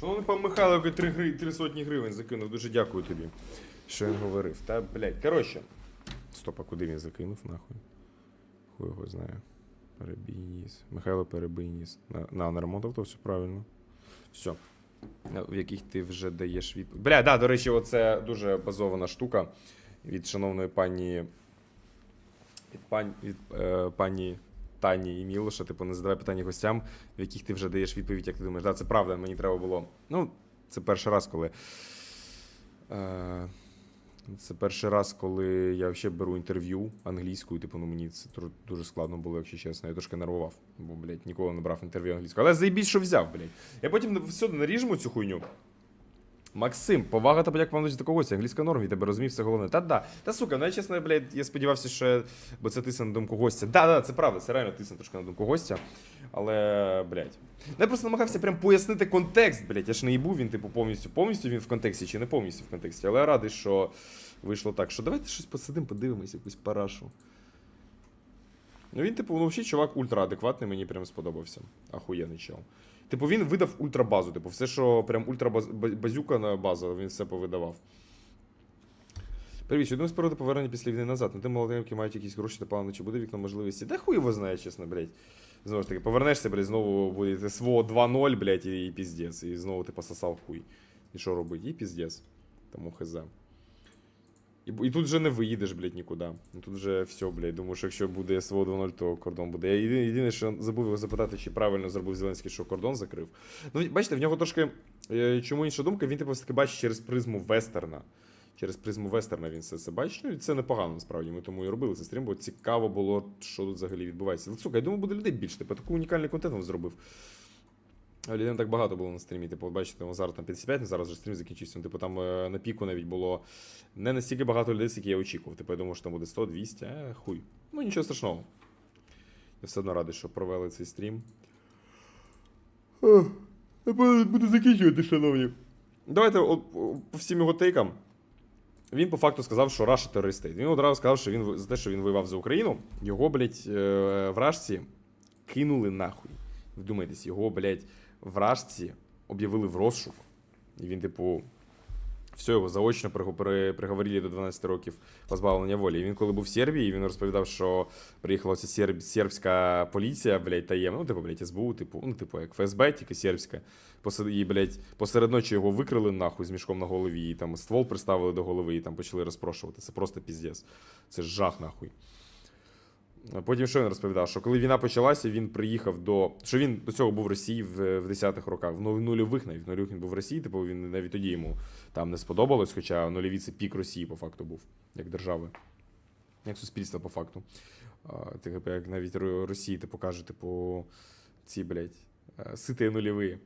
Шановний пан Михайло, який 3 сотні гривень закинув, дуже дякую тобі, що він говорив. Та, блядь, коротше. Стоп, а куди він закинув, нахуй? Хуй його знає. Перебійніс. Михайло Перебійніс. На ремонт авто, все правильно. Все. В яких ти вже даєш відповідь. Бля, да, до речі, оце дуже базована штука від шановної пані... Від пані Тані і Мілоша, типу, не задавай питання гостям, в яких ти вже даєш відповідь, як ти думаєш. Да, це правда, мені треба було... Ну, це перший раз, коли... Це перший раз, коли я взагалі беру інтерв'ю англійською, типу, ну мені це дуже складно було, якщо чесно. Я трошки нервував, бо, блядь, ніколи не брав інтерв'ю англійською. Але заєбісь, що взяв, блядь. Я потім все наріжемо цю хуйню. Максим, повага та подяка вам до когось, англійська норм, від тебе розумів, все головне. Та сука, ну я чесно, блядь, я сподівався, що бо це тисне на думку гостя. Да, це правда, це реально тисне трошки на думку гостя. Але, блядь. Ну я просто намагався прям пояснити контекст, блядь. Я ж не їбу, він, типу, повністю він в контексті чи не повністю в контексті. Але я радий, що вийшло так, що давайте щось посидимо, подивимось, якусь парашу. Ну він, типу, ну взагалі чувак ультраадекватний, мені прям сподобався. Ахуєнний чел. Типу він видав ультрабазу, типу все, що прям ультрабазюка на база, він все повидавав. Привіт, один з приводу повернення після війни назад. Ну ти молоденькі мають якісь гроші та плани, чи буде вікно можливості? Да хуй його знає, чесно, блядь. Знову ж таки, повернешся, блядь, знову буде СВО 2.0, блядь, і піздець. І знову ти пососав хуй. І що робити? І піздець. Тому хз. І тут вже не виїдеш, блядь, нікуди. Тут вже все, блядь. Думаю, що якщо буде СВО 2.0, то кордон буде. Я єдине, що забув його запитати, чи правильно зробив Зеленський, що кордон закрив. Ну, бачите, в нього трошки, чому інша думка, він типу все-таки бачить через призму вестерна. Через призму вестерна він все це бачить. Ну і це непогано, насправді. Ми тому і робили цей стрім, бо цікаво було, що тут взагалі відбувається. Але, сука, я думаю, буде людей більше. Типу, такий унікальний контент він зробив. Але не так багато було на стрімі. Типу, бачите, зараз там 55, зараз вже стрім закінчився. Типу, там на піку навіть було не настільки багато людей, скільки я очікував. Типу, я думав, що там буде 100, 200, хуй. Ну, нічого страшного. Я все одно радий, що провели цей стрім. Я буду закінчувати, шановні. Давайте по всім його тейкам. Він по факту сказав, що Раша терорист. Він одразу сказав, що він за те, що він воював за Україну, його, блядь, вражці кинули нахуй. Вдумайтесь, його, блядь, вражці об'явили в розшук. І він, типу, все, його заочно приговорили до 12 років позбавлення волі. І він, коли був в Сербії, він розповідав, що приїхала ця сербська поліція, блядь, таємна, ну, типу, блядь, СБУ, типу, ну, типу, як ФСБ, тільки сербська. І, блядь, посеред ночі його викрили нахуй з мішком на голові, і там ствол приставили до голови, і там почали розпрошувати. Це просто піздець. Це жах, нахуй. Потім що він розповідав? Що коли війна почалася, він приїхав до... Що він до цього був в Росії в 10-х роках. В нульових навіть. В нульових він був в Росії, типу він навіть тоді йому там не сподобалось, хоча нульові це пік Росії по факту був. Як держави. Як суспільства по факту. Типу, як навіть Росії, типу, каже, типу, ці, блядь, ситі нульові.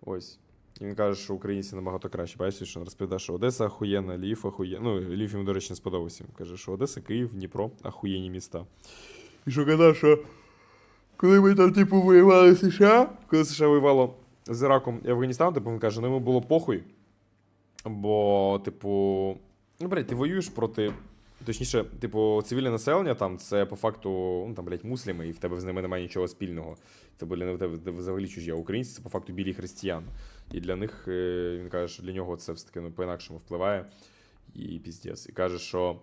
Ось. І він каже, що українці набагато краще. Бачите, що він розповідає, що Одеса ахуєнна, Львів ахуєнна. Ну, Львів йому, до речі, не сподобався. Він каже, що Одеса, Київ, Дніпро ахуєнні міста. І що казав, що коли ми там, типу, воювали з США, коли США воювало з Іраком і Афганістаном, типу, він каже, ну йому було похуй. Бо, типу, ну, блядь, ти воюєш проти, точніше, типу, цивільне населення там, це по факту, ну, там, блядь, мусліми, і в тебе з ними немає нічого спільного. Це були не в тебе взагалі чужі, а українці це по факту білі християни. І для них, він каже, що для нього це все-таки, ну, по-інакшому впливає. І піздець. І каже, що...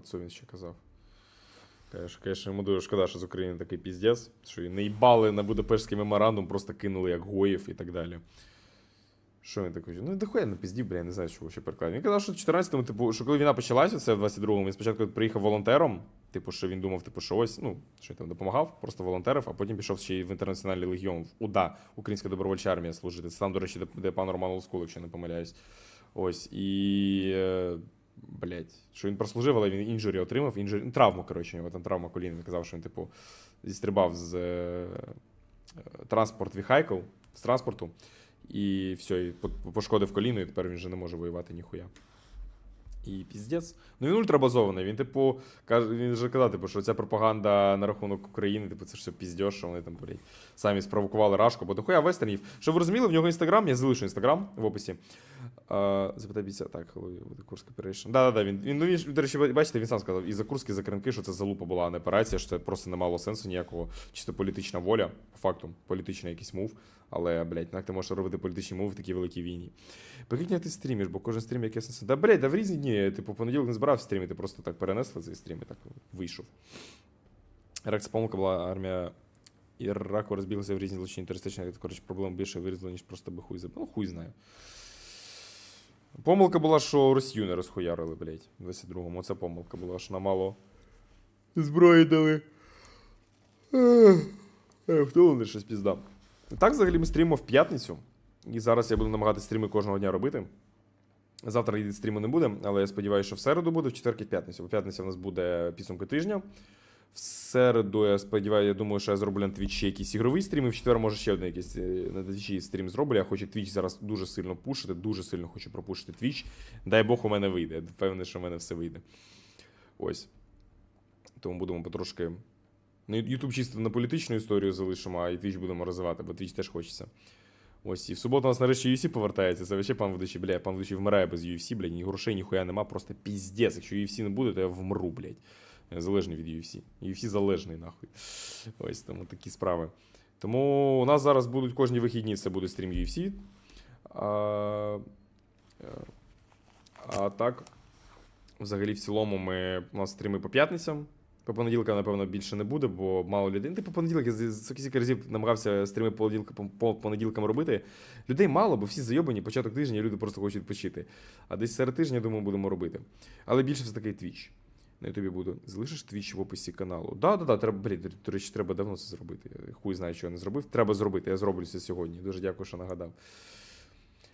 Це він ще казав. Конечно, йому дуже шкода, що з України такий піздець, що і не їбали на Будапештський меморандум, просто кинули як гоїв і так далі. Що він такий? Ну, дохуя на піздів, бля, я не знаю, що ще перекладати. Він казав, що в 14-му, типу, що коли війна почалася, це в 22-му, він спочатку приїхав волонтером, типу, що він думав, типу, що ось, ну, що він там допомагав, просто волонтерів, а потім пішов ще й в Інтернаціональний легіон, в УДА, Українська добровольча армія служити. Це там, до речі, де пан Роман Олскул, якщо не помиляюсь. Ось, і... Блять, що він прослужив, але він інжурі отримав, травму, коротше, у нього там травма коліна. Він казав, що він, типу, зістрибав з транспорт-віхайкл, з транспорту, і все, і пошкодив коліно, і тепер він вже не може воювати ніхуя. І піздець. Ну він ультрабазований, він, типу, він вже казав, типу, що ця пропаганда на рахунок України, типу, це ж все піздєш, що вони там, блядь, самі спровокували Рашку, бо дохуя вестернів. Щоб ви розуміли, в нього інстаграм, я залишу інстаграм в описі. Запитай бійця, так, Курська оперейшн. Да, він, ну, до речі, бачите, він сам сказав, і за Курськ, і за Кринки, що це залупа була, а не операція, що це просто не мало сенсу ніякого, чисто політична воля, по факту, політичний якийсь мув, Але, блядь, як ти можеш робити політичні мови в такій великій війні? Прикинь, ти стрімиш, бо кожен стрім якийсь сенс. Да, блядь, да в різні дні. Типу, понеділок не збирався стрімити, просто так перенесли цей стрім і так вийшов. Реакція помилка була, армія Іраку розбіглася в різні злочинні терористичні, коротше, проблем більше вирізали, ніж просто би хуй забив. Ну, хуй знаю. Помилка була, що Росію не розхуярили, блядь, в 22-му. Оце помилка була, що нам мало зброї дали. Втолений щось пізда. Так, взагалі, ми стрімимо в п'ятницю. І зараз я буду намагатися стріми кожного дня робити. Завтра стріму не буде, але я сподіваюся, що в середу буде, в четвер і в п'ятницю. В п'ятницю у нас буде підсумки тижня. В середу, я сподіваюся, я думаю, що я зроблю на твічі якийсь ігровий стрім, і в четвер, може, ще один якийсь на твічі стрім зроблю. Я хочу твіч зараз дуже сильно пушити, дуже сильно хочу пропушити твіч. Дай Бог, у мене вийде. Я впевнений, що у мене все вийде. Ось. Тому будемо потрошки... Ну, YouTube чисто на політичну історію залишимо, а і твіч будемо розвивати, бо твіч теж хочеться. Ось, і в суботу у нас нарешті UFC повертається. Це вообще пан ведучий, бля, пан ведучий вмирає без UFC, блядь, ні грошей, ніхуя нема, просто піздець. Якщо UFC не буде, то я вмру, блядь. Я залежний від UFC. UFC залежний, нахуй. Ось, тому такі справи. Тому у нас зараз будуть кожні вихідні, це буде стрім UFC. А так, взагалі, в цілому, у нас стріми по п'ятницям. По понеділкам, напевно, більше не буде, бо мало людей. Ти по понеділки, за кілька разів намагався стріми по понеділкам робити. Людей мало, бо всі зайобані, початок тижня, і люди просто хочуть відпочити. А десь серед тижня, думаю, будемо робити. Але більше все-таки твіч. На ютубі буду. Залишиш твіч в описі каналу. Да, треба, блін, до речі, треба давно це зробити. Хуй знає, що я не зробив. Треба зробити, я зроблю це сьогодні. Дуже дякую, що нагадав.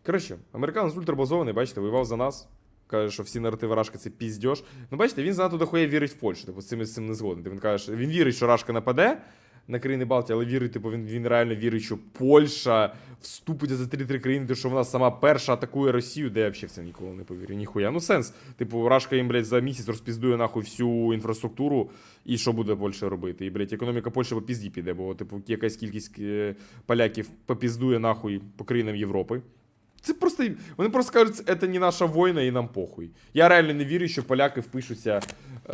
Коротше, американець ультрабазований, бачите, воював за нас. Каже, що всі наративи Рашка це піздьош. Ну, бачите, він занадто дохуя вірить в Польщу. Типу, з цим не згоден. Він каже, що він вірить, що Рашка нападе на країни Балтії, але вірить, типу, він реально вірить, що Польща вступить за 3 країни, тому що вона сама перша атакує Росію, де я взагалі в це ніколи не повірю. Ніхуя. Ну, сенс. Типу, Рашка їм, блядь, за місяць розпіздує нахуй всю інфраструктуру, і що буде Польща робити? І, блядь, економіка Польщі по пізді піде, бо, типу, якась кількість поляків попіздує нахуй по країнам Європи. Це просто, вони просто кажуть, це не наша війна і нам похуй. Я реально не вірю, що поляки впишуться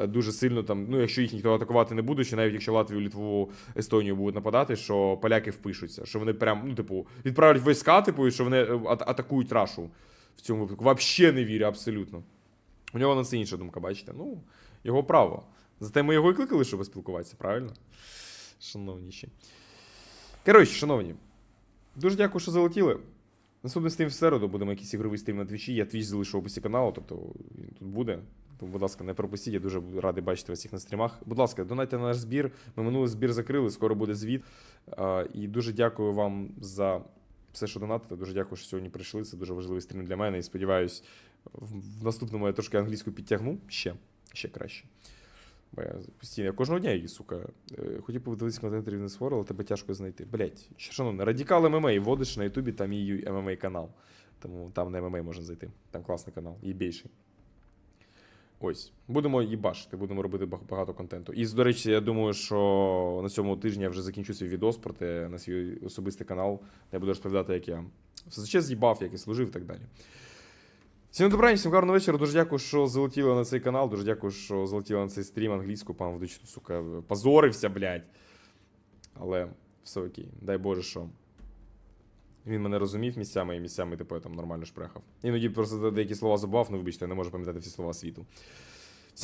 дуже сильно там, ну якщо їх ніхто атакувати не буде, чи навіть якщо Латвію, Литву, Естонію будуть нападати, що поляки впишуться, що вони прям, ну типу, відправлять війська, типу, і що вони атакують Рашу в цьому випадку. Вообще не вірю, абсолютно. У нього на це інша думка, бачите? Ну, його право. Зате ми його і кликали, щоб спілкуватися, правильно? Шановніші. Коротше, шановні, дуже дякую, що залетіли. Наступний стрім в середу, будемо якийсь ігровий стрім на твічі. Я твіч залишу в описі каналу, тобто він тут буде. Тому, будь ласка, не пропустіть, я дуже радий бачити вас всіх на стрімах. Будь ласка, донайте на наш збір. Ми минулий збір закрили, скоро буде звіт. І дуже дякую вам за все, що донатите. Дуже дякую, що сьогодні прийшли. Це дуже важливий стрім для мене. І сподіваюсь, в наступному я трошки англійську підтягну. Ще краще. Бо я постійно, я кожного дня її, сука. Хотів подивитися контент рівний сфор, але тебе тяжко знайти. Блять, шановне, Радикал ММА вводиш на Ютубі, там є ММА канал. Тому там на ММА можна зайти. Там класний канал, їбейший. Ось, будемо їбашити, будемо робити багато контенту. І, до речі, я думаю, що на цьому тижні я вже закінчу свій відос проти на свій особистий канал, де я буду розповідати, як я все з'їбав, як я служив і так далі. Всім добраніч, всім гарного вечора. Дуже дякую, що залетіли на цей канал. Дуже дякую, що залетіли на цей стрім англійську. Пан ведучий тут, сука, позорився, блядь. Але все окей. Дай Боже, що він мене розумів місцями, і місцями, типу, я там нормально шпрехав. Іноді просто деякі слова забував, ну, вибачте, я не можу пам'ятати всі слова світу.